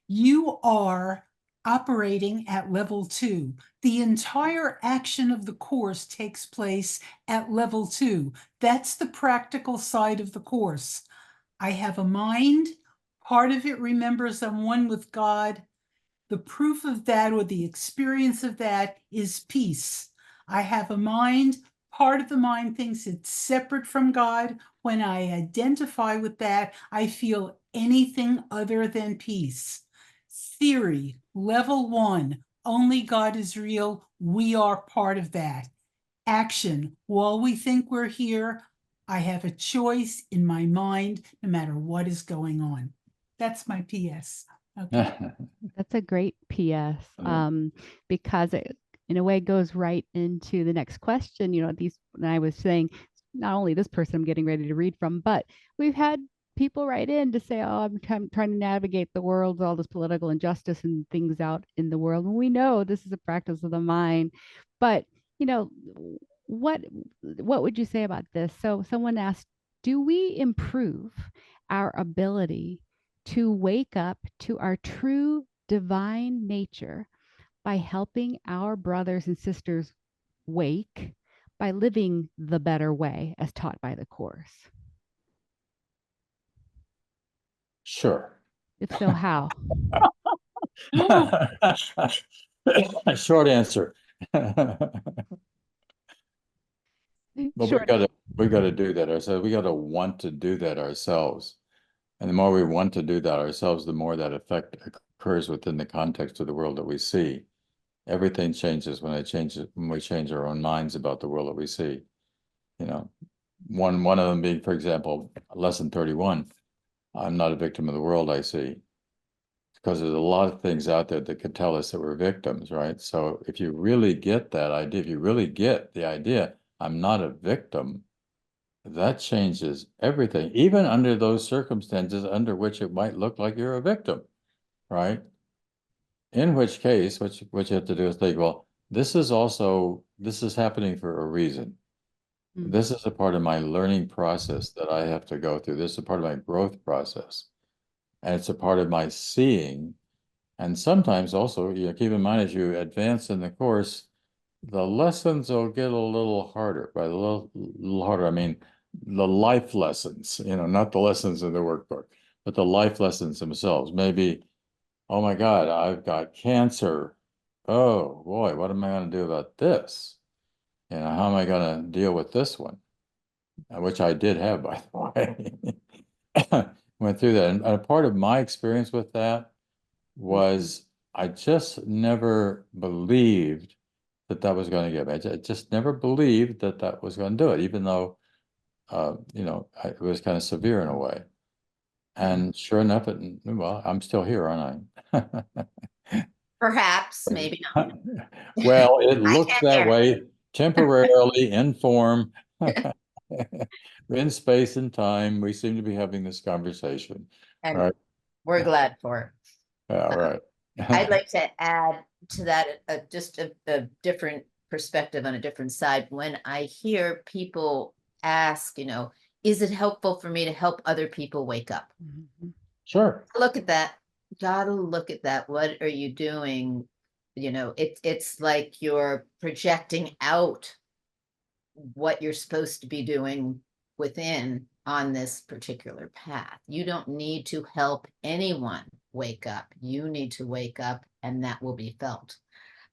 you are operating at level 2. The entire action of the course takes place at level 2. That's the practical side of the course. I have a mind. Part of it remembers I'm one with God. The proof of that, or the experience of that, is peace. I have a mind. Part of the mind thinks it's separate from God. When I identify with that, I feel anything other than peace. Theory, level 1, only God is real. We are part of that. Action, while we think we're here, I have a choice in my mind, no matter what is going on. That's my PS. Okay. That's a great PS, because it, in a way, goes right into the next question. You know, these, and I was saying, not only this person I'm getting ready to read from, but we've had people write in to say, oh, I'm trying to navigate the world, all this political injustice and things out in the world. And we know this is a practice of the mind, but, you know, what would you say about this? So someone asked, do we improve our ability to wake up to our true divine nature by helping our brothers and sisters wake by living the better way as taught by the Course? Sure. If so, how? Short answer. But Sure. we gotta do that ourselves. We gotta want to do that ourselves. And the more we want to do that ourselves, the more that effect occurs within the context of the world that we see. Everything changes when we change our own minds about the world that we see. You know, one of them being, for example, lesson 31. I'm not a victim of the world I see. Because there's a lot of things out there that could tell us that we're victims, right? So if you really get that idea, if you really get the idea, I'm not a victim, that changes everything, even under those circumstances under which it might look like you're a victim, right? In which case, what you have to do is think, well, this is happening for a reason. Mm. This is a part of my learning process that I have to go through. This is a part of my growth process. And it's a part of my seeing. And sometimes also, you know, keep in mind as you advance in the course, the lessons will get a little harder. By a little harder, I mean the life lessons, you know, not the lessons in the workbook, but the life lessons themselves. Maybe, oh my God, I've got cancer. Oh boy, what am I going to do about this? You know, how am I going to deal with this one? Which I did have, by the way. Went through that. And a part of my experience with that was I just never believed that was going to get me. I just never believed that was going to do it, even though, you know, it was kind of severe in a way. And sure enough, well, I'm still here, aren't I? Perhaps, maybe not. Well, it looks can't that hear. way temporarily in form. In space and time, we seem to be having this conversation. And Right? we're glad for it. Yeah, right. I'd like to add to that just a different perspective on a different side. When I hear people ask, you know, is it helpful for me to help other people wake up? Mhm. Sure. Look at that. Gotta look at that. What are you doing? You know, it's like you're projecting out what you're supposed to be doing within on this particular path. You don't need to help anyone wake up. You need to wake up, and that will be felt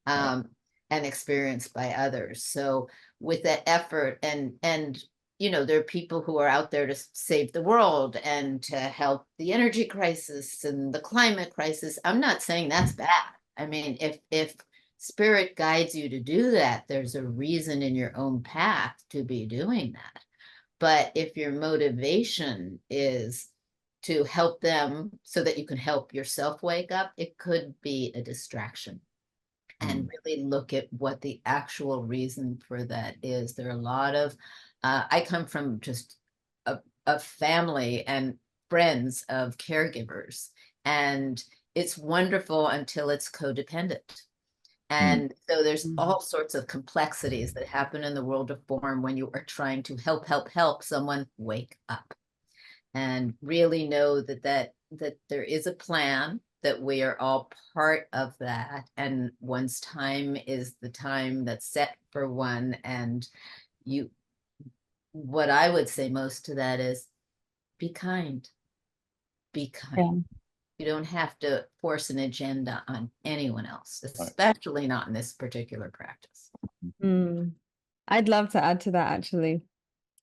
and experienced by others. So with that effort, and you know, there are people who are out there to save the world and to help the energy crisis and the climate crisis. I'm not saying that's bad. I mean, if spirit guides you to do that, there's a reason in your own path to be doing that. But if your motivation is to help them so that you can help yourself wake up, it could be a distraction. And really look at what the actual reason for that is. There are a lot of, I come from just a family and friends of caregivers, and it's wonderful until it's codependent. And so there's all sorts of complexities that happen in the world of form when you are trying to help someone wake up and really know that that there is a plan, that we are all part of that, and one's time is the time that's set for one. And what I would say most to that is be kind. Be kind. You don't have to force an agenda on anyone else, especially not in this particular practice. I'd love to add to that actually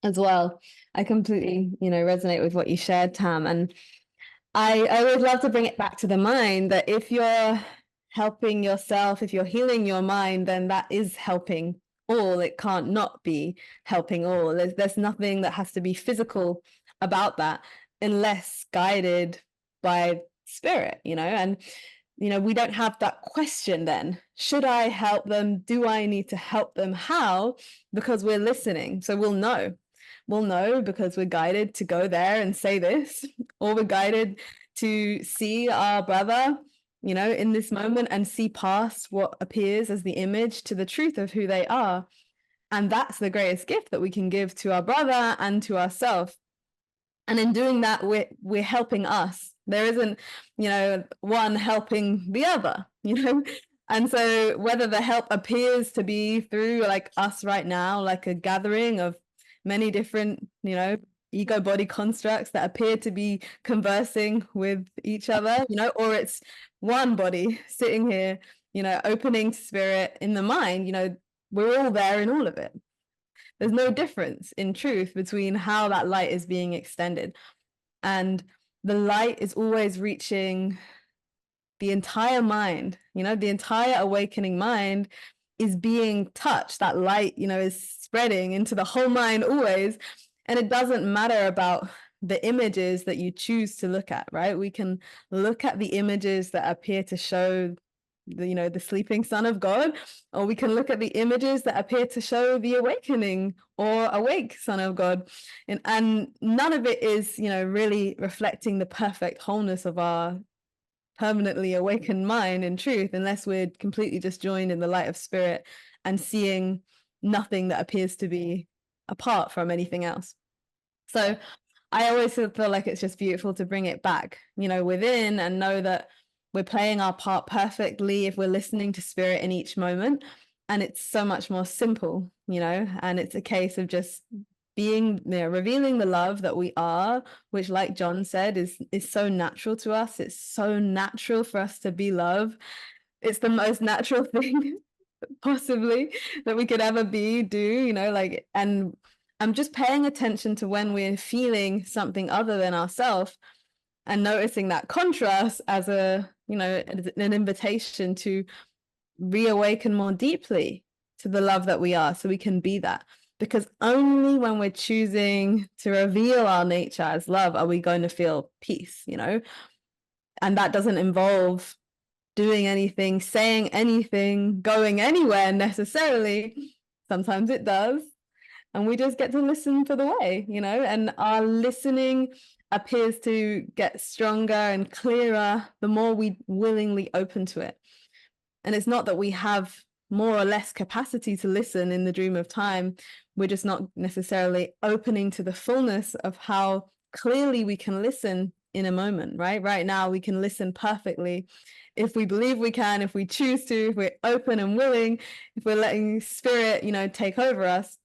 as well. I completely, resonate with what you shared, Tam. And I would love to bring it back to the mind that if you're helping yourself, if you're healing your mind, then that is helping all. It can't not be helping all. There's nothing that has to be physical about that unless guided by spirit, and we don't have that question then. Should I help them? Do I need to help them? How? Because we're listening. So we'll know. We'll know because we're guided to go there and say this, or we're guided to see our brother, in this moment and see past what appears as the image to the truth of who they are. And that's the greatest gift that we can give to our brother and to ourselves. And in doing that, we're helping us. There isn't, one helping the other, And so whether the help appears to be through like us right now, like a gathering of many different, ego body constructs that appear to be conversing with each other, or it's one body sitting here, opening to spirit in the mind, we're all there in all of it. There's no difference in truth between how that light is being extended. And the light is always reaching the entire mind, the entire awakening mind is being touched. That light, is spreading into the whole mind always. And it doesn't matter about the images that you choose to look at, right? We can look at the images that appear to show the sleeping Son of God, or we can look at the images that appear to show the awakening or awake Son of God. And none of it is, really reflecting the perfect wholeness of our permanently awakened mind in truth, unless we're completely just joined in the light of spirit and seeing nothing that appears to be apart from anything else. So I always feel like it's just beautiful to bring it back, within, and know that we're playing our part perfectly if we're listening to spirit in each moment. And it's so much more simple, and it's a case of just being, revealing the love that we are, which, like John said, is so natural to us. It's so natural for us to be love. It's the most natural thing possibly that we could ever do, and I'm just paying attention to when we're feeling something other than ourselves and noticing that contrast as an invitation to reawaken more deeply to the love that we are, so we can be that. Because only when we're choosing to reveal our nature as love are we going to feel peace, and that doesn't involve doing anything, saying anything, going anywhere necessarily. Sometimes it does. And we just get to listen for the way, and our listening appears to get stronger and clearer the more we willingly open to it. And it's not that we have more or less capacity to listen in the dream of time. We're just not necessarily opening to the fullness of how clearly we can listen in a moment, right? Right now, we can listen perfectly if we believe we can, if we choose to, if we're open and willing, if we're letting spirit, take over us.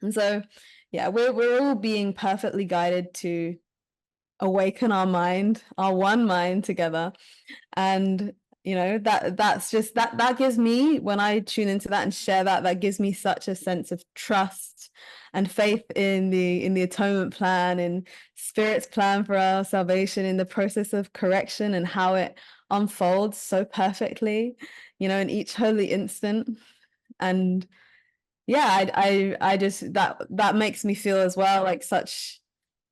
And so, yeah, we're all being perfectly guided to awaken our mind, our one mind together. And that's just that gives me, when I tune into that and share that gives me such a sense of trust and faith in the atonement plan, in spirit's plan for our salvation, in the process of correction and how it unfolds so perfectly, in each holy instant. And yeah, I just that makes me feel as well like such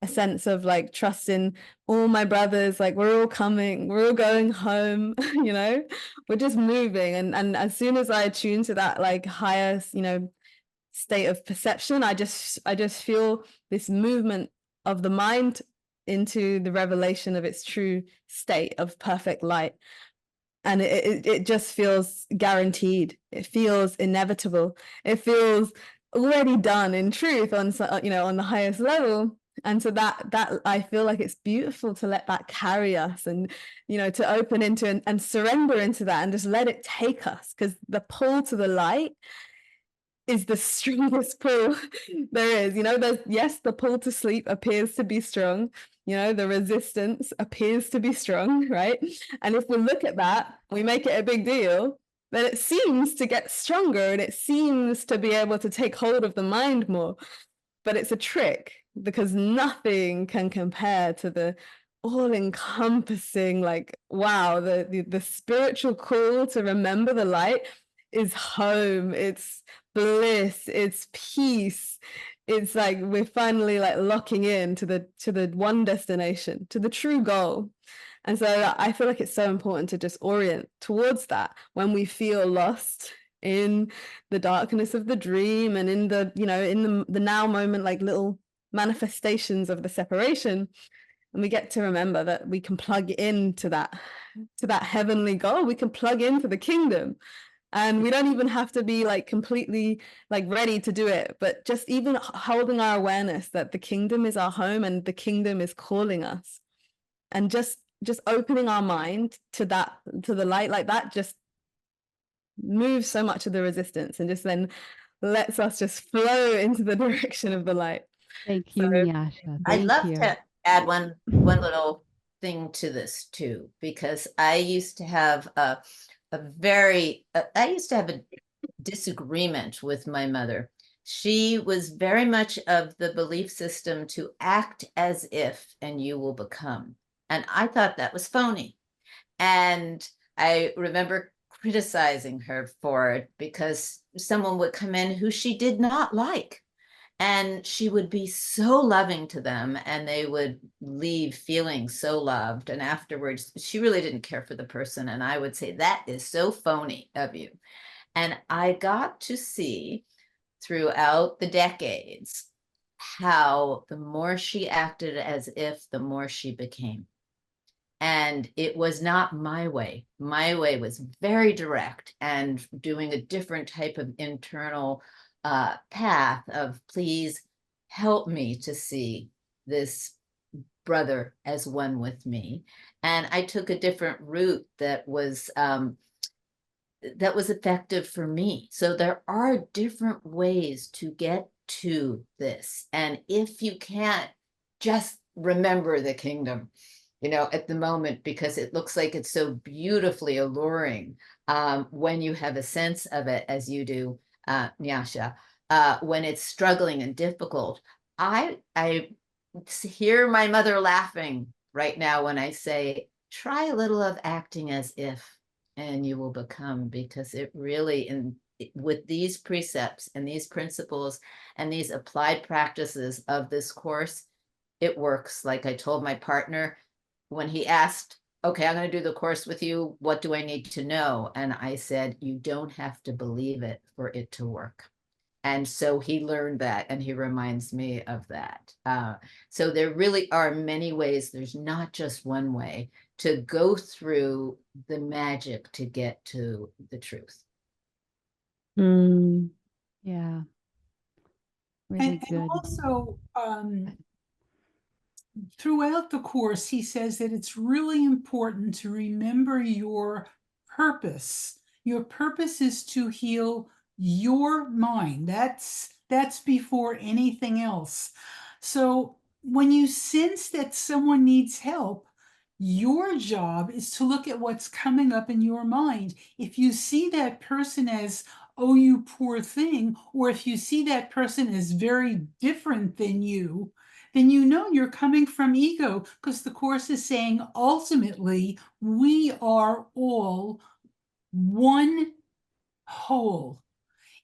a sense of like trust in all my brothers. Like we're all coming, we're all going home, we're just moving. And as soon as I attune to that like higher, state of perception, I just feel this movement of the mind into the revelation of its true state of perfect light. And it just feels guaranteed. It feels inevitable. It feels already done in truth on the highest level. And so that I feel like it's beautiful to let that carry us, and, you know, to open into and surrender into that and just let it take us, because the pull to the light is the strongest pull there is. You know, there's, yes, the pull to sleep appears to be strong, you know, the resistance appears to be strong, right? And if we look at that, we make it a big deal, then it seems to get stronger and it seems to be able to take hold of the mind more. But it's a trick, because nothing can compare to the all-encompassing, like, wow, the spiritual call to remember the light is home, it's bliss, it's peace. It's like we're finally like locking in to the one destination, to the true goal. And so I feel like it's so important to just orient towards that when we feel lost in the darkness of the dream and in the, you know, in the now moment, like little manifestations of the separation. And we get to remember that we can plug into that heavenly goal. We can plug into the kingdom. And we don't even have to be like completely like ready to do it, but just even holding our awareness that the kingdom is our home and the kingdom is calling us, and just opening our mind to that, to the light, like that just moves so much of the resistance and just then lets us just flow into the direction of the light. Thank you, Nyasha. I'd Thank love you. to add one little thing to this too, because I used to have a disagreement with my mother. She was very much of the belief system to act as if and you will become. And I thought that was phony. And I remember criticizing her for it, because someone would come in who she did not like, and she would be so loving to them and they would leave feeling so loved. And afterwards, she really didn't care for the person. And I would say, that is so phony of you. And I got to see throughout the decades how the more she acted as if, the more she became. And it was not my way. My way was very direct and doing a different type of internal path of, please help me to see this brother as one with me. And I took a different route that was effective for me. So there are different ways to get to this. And if you can't, just remember the kingdom, you know, at the moment, because it looks like it's so beautifully alluring when you have a sense of it, as you do, Nyasha, when it's struggling and difficult. I hear my mother laughing right now when I say, try a little of acting as if, and you will become, because it really, with these precepts and these principles and these applied practices of this course, it works. Like I told my partner when he asked, okay, I'm going to do the course with you, what do I need to know? And I said, you don't have to believe it for it to work. And so he learned that, and he reminds me of that. So there really are many ways. There's not just one way to go through the magic to get to the truth. Yeah. Really good. And also, throughout the course, he says that it's really important to remember your purpose. Your purpose is to heal your mind. That's before anything else. So when you sense that someone needs help, your job is to look at what's coming up in your mind. If you see that person as, oh, you poor thing, or if you see that person as very different than you, then you know you're coming from ego, because the Course is saying ultimately we are all one whole.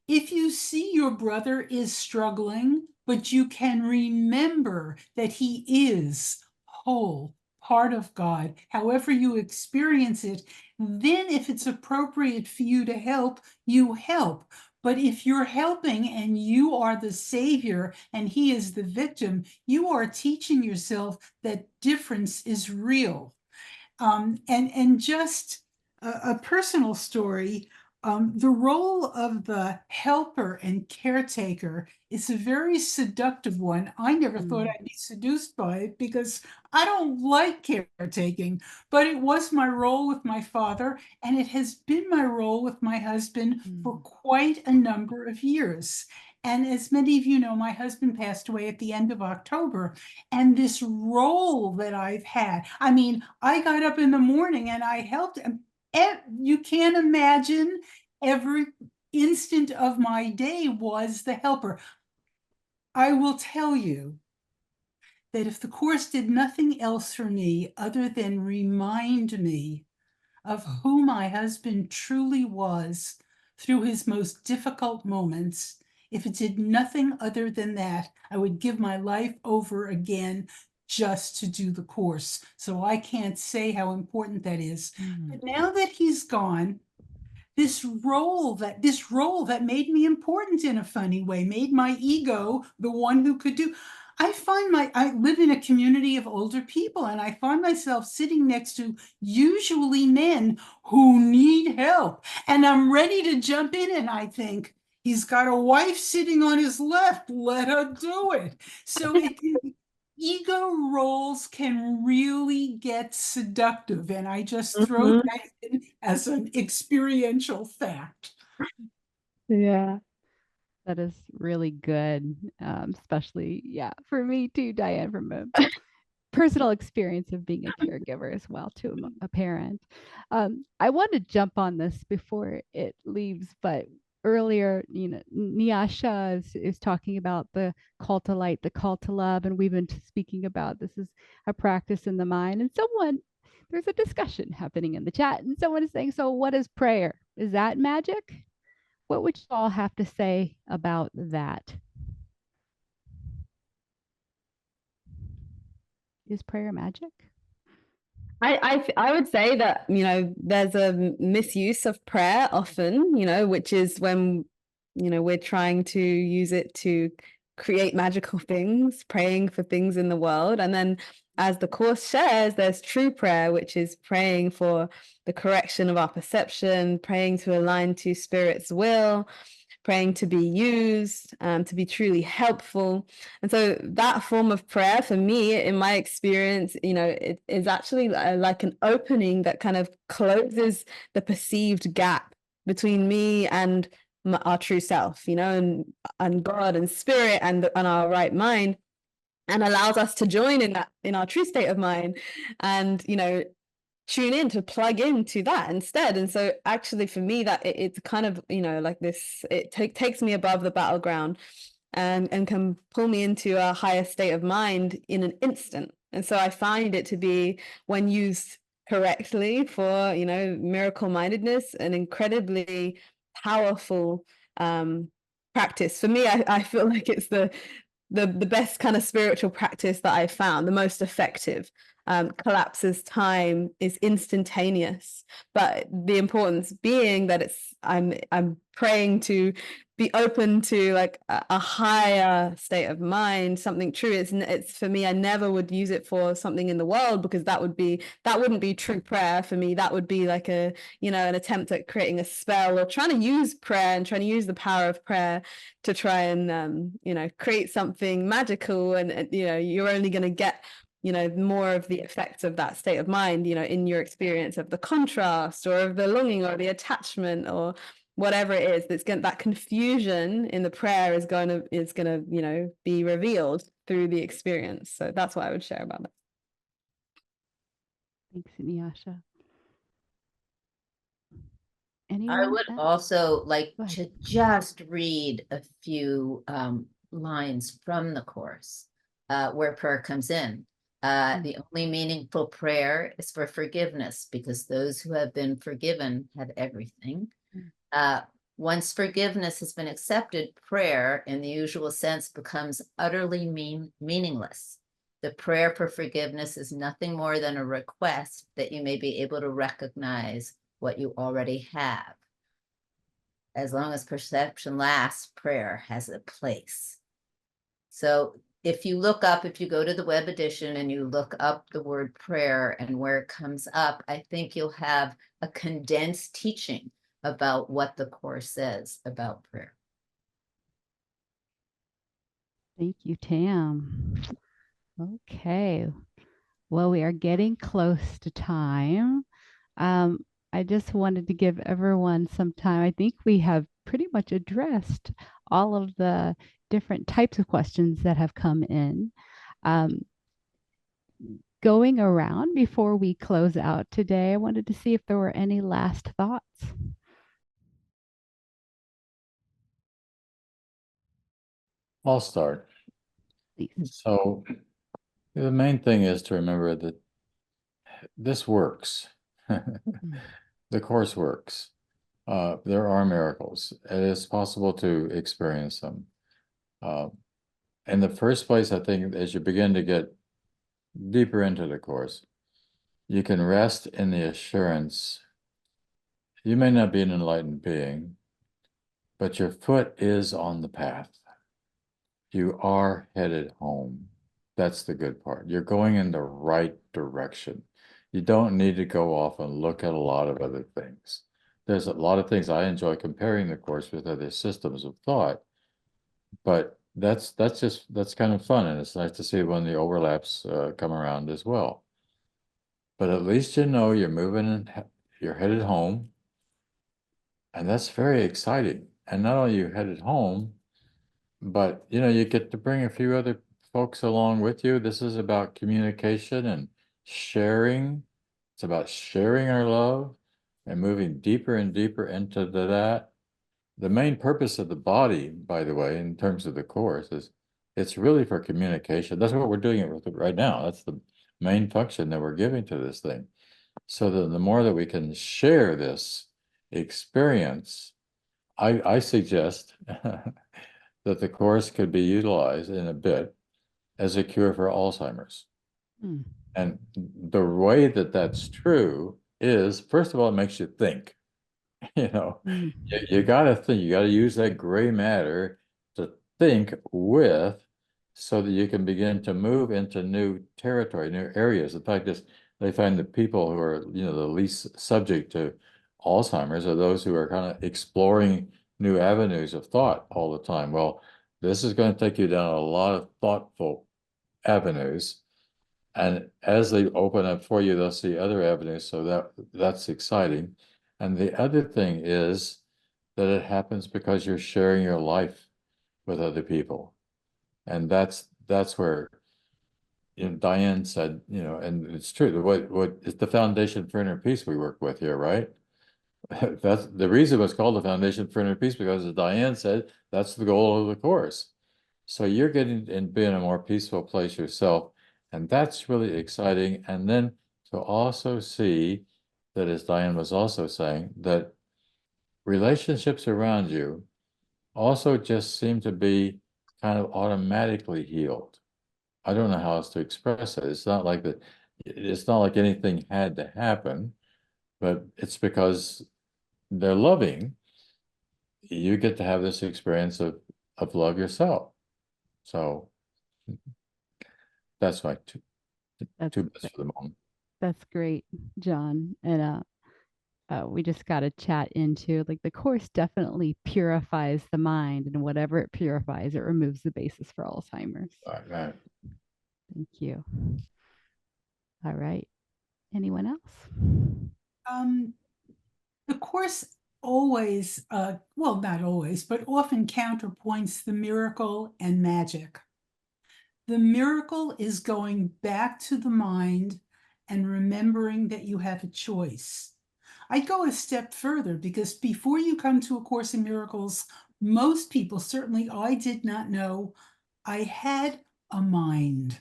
If you see your brother is struggling, but you can remember that he is whole, part of God, however you experience it, then if it's appropriate for you to help, you help. But if you're helping and you are the savior and he is the victim, you are teaching yourself that difference is real. And just a personal story. The role of the helper and caretaker is a very seductive one. I never thought I'd be seduced by it because I don't like caretaking, but it was my role with my father, and it has been my role with my husband for quite a number of years. And as many of you know, my husband passed away at the end of October. And this role that I've had, I mean, I got up in the morning and I helped him. You can't imagine, every instant of my day was the helper. I will tell you that if the Course did nothing else for me other than remind me of who my husband truly was through his most difficult moments, if it did nothing other than that, I would give my life over again just to do the Course. So I can't say how important that is. But now that he's gone, this role that made me important in a funny way, made my ego the one who could do. I live in a community of older people, and I find myself sitting next to usually men who need help. And I'm ready to jump in, and I think, he's got a wife sitting on his left, let her do it. So ego roles can really get seductive, and I just throw that in as an experiential fact. Yeah. That is really good, especially, yeah, for me too, Diane, from a personal experience of being a caregiver as well to a parent. I want to jump on this before it leaves, but earlier, Nyasha is talking about the call to light, the call to love, and we've been speaking about this is a practice in the mind. And there's a discussion happening in the chat, and someone is saying, so what is prayer? Is that magic? What would you all have to say about that? Is prayer magic? I would say that, there's a misuse of prayer often, which is when, we're trying to use it to create magical things, praying for things in the world. And then as the Course shares, there's true prayer, which is praying for the correction of our perception, praying to align to Spirit's will, praying to be used, to be truly helpful. And so that form of prayer, for me, in my experience, it is actually like an opening that kind of closes the perceived gap between me and our true self, and God and Spirit and our right mind, and allows us to join in our true state of mind, and tune in, to plug into that instead. And so actually for me, that it's kind of like this, it takes me above the battleground and can pull me into a higher state of mind in an instant. And so I find it to be, when used correctly for miracle mindedness, an incredibly powerful practice. For me, I feel like it's the best kind of spiritual practice that I've found, the most effective. Collapses time, is instantaneous, but the importance being that I'm praying to be open to like a higher state of mind, something true. It's for me, I never would use it for something in the world, because that wouldn't be true prayer for me. That would be like an attempt at creating a spell, or trying to use prayer and trying to use the power of prayer to try and create something magical, and you're only going to get more of the effects of that state of mind, in your experience of the contrast, or of the longing, or the attachment, or whatever it is that confusion in the prayer is going to be revealed through the experience. So that's what I would share about that. Thanks, Nyasha. Anyone I would else? also like to just read a few lines from the Course where prayer comes in. The only meaningful prayer is for forgiveness, because those who have been forgiven have everything. Once forgiveness has been accepted, prayer in the usual sense becomes utterly meaningless. The prayer for forgiveness is nothing more than a request that you may be able to recognize what you already have. As long as perception lasts, prayer has a place. So if you go to the web edition and you look up the word prayer and where it comes up, I think you'll have a condensed teaching about what the Course says about prayer. Thank you, Tam. Okay. Well, we are getting close to time. I just wanted to give everyone some time. I think we have pretty much addressed all of the different types of questions that have come in. Going around before we close out today, I wanted to see if there were any last thoughts. I'll start. Please. So the main thing is to remember that this works. The Course works. There are miracles. It is possible to experience them. In the first place, I think as you begin to get deeper into the Course, you can rest in the assurance. You may not be an enlightened being, but your foot is on the path. You are headed home. That's the good part. You're going in the right direction. You don't need to go off and look at a lot of other things. There's a lot of things I enjoy comparing the Course with other systems of thought, but that's kind of fun, and it's nice to see when the overlaps come around as well. But at least you know you're moving and you're headed home, and that's very exciting. And not only you headed home, but you get to bring a few other folks along with you. This is about communication and sharing. It's about sharing our love and moving deeper and deeper into that. The main purpose of the body, by the way, in terms of the Course, is it's really for communication. That's what we're doing it with right now. That's the main function that we're giving to this thing. So that the more that we can share this experience, I suggest that the Course could be utilized in a bit as a cure for Alzheimer's. And the way that that's true is, first of all, it makes you think. You got to think, you got to use that gray matter to think with, so that you can begin to move into new territory, new areas. In fact, they find that people who are, the least subject to Alzheimer's are those who are kind of exploring new avenues of thought all the time. Well, this is going to take you down a lot of thoughtful avenues. And as they open up for you, they'll see other avenues. So that's exciting. And the other thing is that it happens because you're sharing your life with other people. And that's where Diane said, and it's true, what is the foundation for inner peace we work with here, right? That's the reason it's called the Foundation for Inner Peace, because as Diane said, that's the goal of the Course. So you're getting and being a more peaceful place yourself, and that's really exciting. And then to also see that, as Diane was also saying, that relationships around you also just seem to be kind of automatically healed. I don't know how else to express it. It's not like anything had to happen, but it's because they're loving. You get to have this experience of love yourself. So that's my two bits for the moment. That's great, John. And we just got to chat into, like, the Course definitely purifies the mind, and whatever it purifies, it removes the basis for Alzheimer's. Right. Thank you. All right. Anyone else? The Course always, well, not always, but often counterpoints the miracle and magic. The miracle is going back to the mind and remembering that you have a choice. I'd go a step further, because before you come to A Course in Miracles, most people, certainly I did not know I had a mind,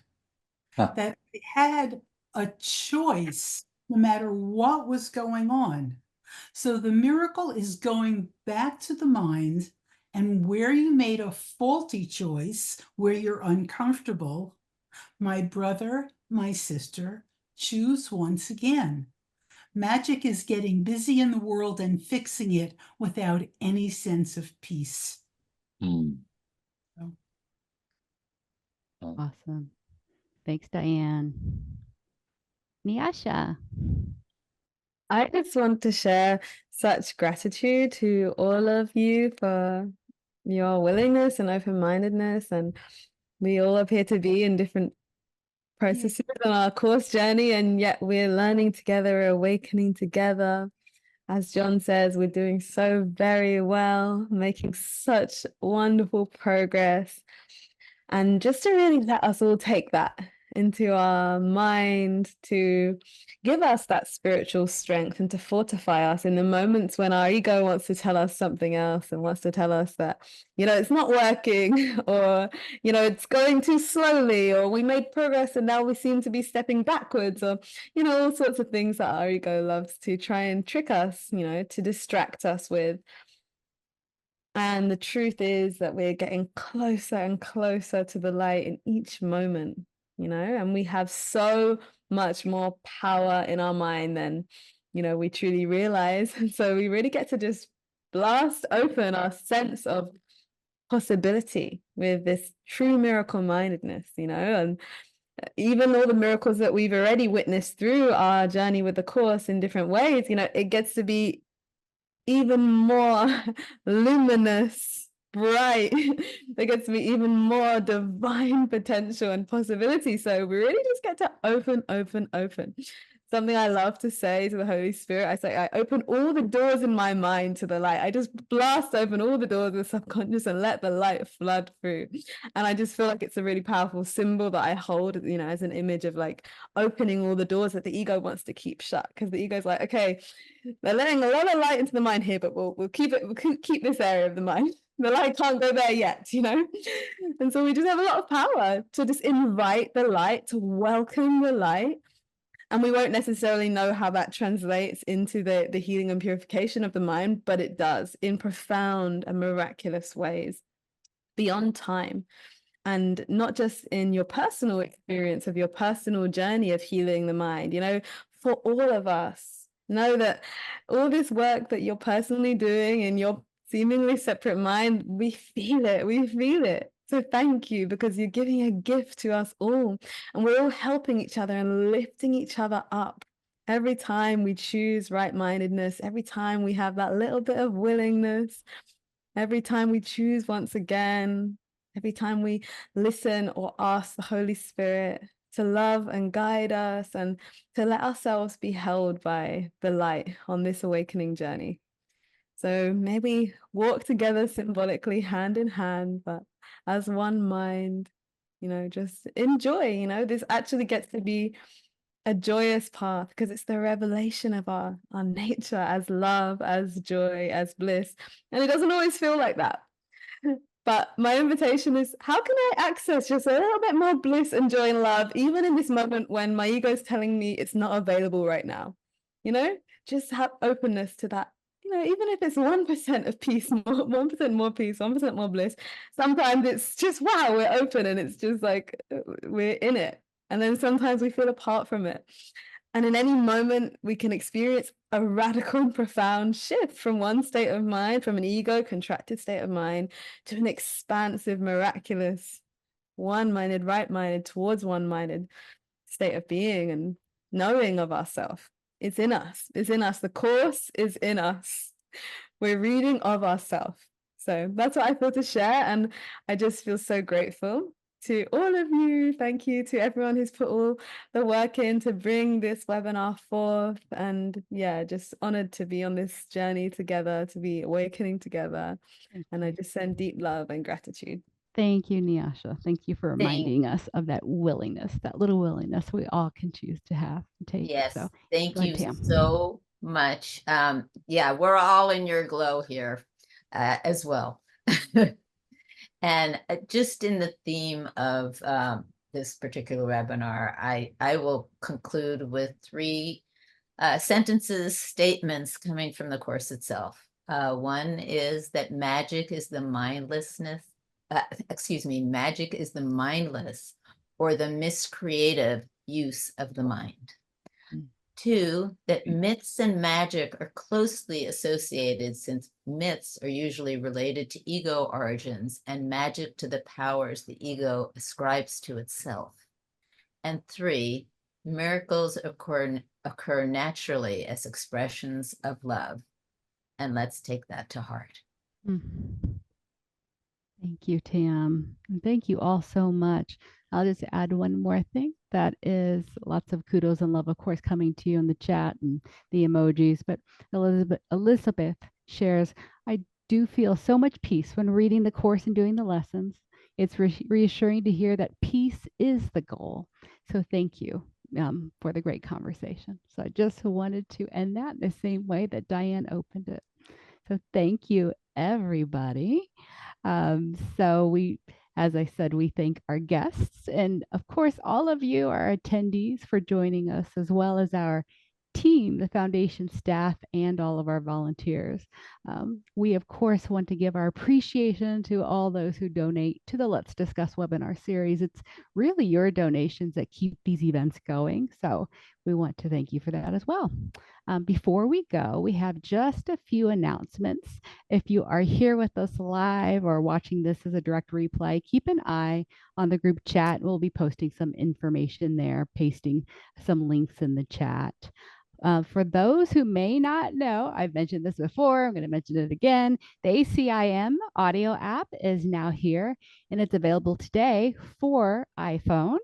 that I had a choice no matter what was going on. So the miracle is going back to the mind, and where you made a faulty choice, where you're uncomfortable, my brother, my sister, choose once again. Magic is getting busy in the world and fixing it without any sense of peace. So. Awesome. Thanks, Diane. Nyasha. I just want to share such gratitude to all of you for your willingness and open-mindedness. And we all appear to be in different processes on our course journey, and yet we're learning together, we're awakening together. As John says, we're doing so very well, making such wonderful progress. And just to really let us all take that into our mind, to give us that spiritual strength and to fortify us in the moments when our ego wants to tell us something else and wants to tell us that, it's not working, or, it's going too slowly, or we made progress and now we seem to be stepping backwards, or, all sorts of things that our ego loves to try and trick us, to distract us with. And the truth is that we're getting closer and closer to the light in each moment, and we have so much more power in our mind than, we truly realize. And so we really get to just blast open our sense of possibility with this true miracle mindedness, and even all the miracles that we've already witnessed through our journey with the course in different ways, it gets to be even more luminous, bright. There gets to be even more divine potential and possibility. So we really just get to open. Something I love to say to the Holy Spirit, I say, I open all the doors in my mind to the light. I just blast open all the doors of the subconscious and let the light flood through. And I just feel like it's a really powerful symbol that I hold, as an image of like opening all the doors that the ego wants to keep shut. Because the ego's like, okay, they're letting a lot of light into the mind here, but we'll keep this area of the mind. The light can't go there yet, And so we just have a lot of power to just invite the light, to welcome the light. And we won't necessarily know how that translates into the healing and purification of the mind, but it does in profound and miraculous ways beyond time. And not just in your personal experience of your personal journey of healing the mind, for all of us, know that all this work that you're personally doing in your seemingly separate mind, we feel it. So thank you, because you're giving a gift to us all, and we're all helping each other and lifting each other up. Every time we choose right-mindedness, every time we have that little bit of willingness, every time we choose once again, every time we listen or ask the Holy Spirit to love and guide us and to let ourselves be held by the light on this awakening journey. So may we walk together symbolically, hand in hand, but as one mind, just enjoy, this actually gets to be a joyous path, because it's the revelation of our nature as love, as joy, as bliss. And it doesn't always feel like that. But my invitation is, how can I access just a little bit more bliss and joy and love, even in this moment when my ego is telling me it's not available right now? Just have openness to that. Even if it's 1% of peace, 1% more peace, 1% more bliss, sometimes it's just, wow, we're open and it's just like, we're in it. And then sometimes we feel apart from it. And in any moment, we can experience a radical and profound shift from one state of mind, from an ego contracted state of mind, to an expansive, miraculous, one-minded, right-minded, towards one-minded state of being and knowing of ourselves. It's in us. It's in us. The course is in us. We're reading of ourselves. So that's what I thought to share. And I just feel so grateful to all of you. Thank you to everyone who's put all the work in to bring this webinar forth. And yeah, just honored to be on this journey together, to be awakening together. And I just send deep love and gratitude. Thank you, Nyasha. Thank you for reminding us of that willingness, that little willingness we all can choose to have and take. Yes, so thank go ahead, you Tam. so much. Yeah, we're all in your glow here as well. And just in the theme of this particular webinar, I will conclude with 3 sentences, statements coming from the course itself. One is that magic is the mindlessness, magic is the mindless or the miscreative use of the mind. 2, that myths and magic are closely associated, since myths are usually related to ego origins and magic to the powers the ego ascribes to itself. And 3, miracles occur naturally as expressions of love. And let's take that to heart. Thank you, Tam. And thank you all so much. I'll just add one more thing. That is lots of kudos and love, of course, coming to you in the chat and the emojis. But Elizabeth shares, I do feel so much peace when reading the course and doing the lessons. It's reassuring to hear that peace is the goal. So thank you for the great conversation. So I just wanted to end that the same way that Diane opened it. So thank you, everybody. So we, as I said, we thank our guests and of course, all of you, our attendees, for joining us, as well as our team, the foundation staff, and all of our volunteers. We, of course, want to give our appreciation to all those who donate to the Let's Discuss webinar series. It's really your donations that keep these events going. So we want to thank you for that as well. Before we go, we have just a few announcements. If you are here with us live or watching this as a direct replay, keep an eye on the group chat. We'll be posting some information there, pasting some links in the chat. For those who may not know, I've mentioned this before, I'm going to mention it again. The ACIM audio app is now here, and it's available today for iPhone.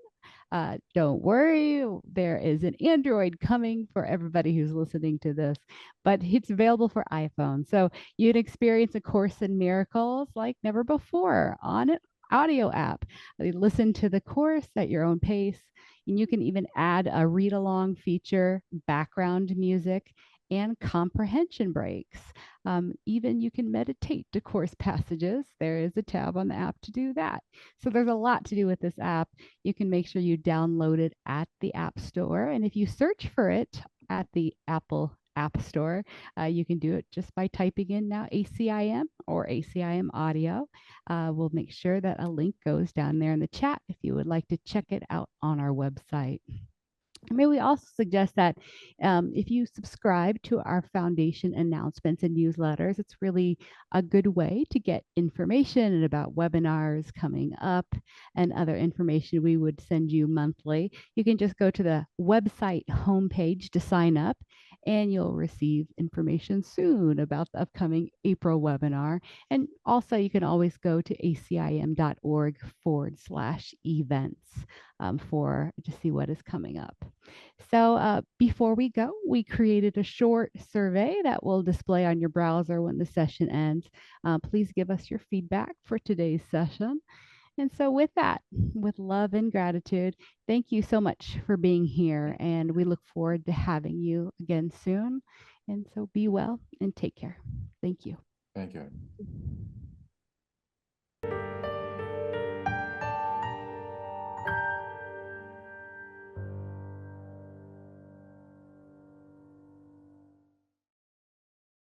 Don't worry, there is an Android coming for everybody who's listening to this, but it's available for iPhone. So you'd experience A Course in Miracles like never before on an audio app. Listen to the course at your own pace, and you can even add a read-along feature, background music, and comprehension breaks. Even you can meditate to course passages. There is a tab on the app to do that. So there's a lot to do with this app. You can make sure you download it at the App Store. And if you search for it at the Apple App Store, you can do it just by typing in now ACIM or ACIM audio. We'll make sure that a link goes down there in the chat if you would like to check it out on our website. May we also suggest that if you subscribe to our foundation announcements and newsletters, it's really a good way to get information about webinars coming up and other information we would send you monthly. You can just go to the website homepage to sign up, and you'll receive information soon about the upcoming April webinar. And also you can always go to acim.org/events to see what is coming up. So before we go, we created a short survey that will display on your browser when the session ends. Please give us your feedback for today's session. And so with that, with love and gratitude, thank you so much for being here. And we look forward to having you again soon. And so be well and take care. Thank you. Thank you.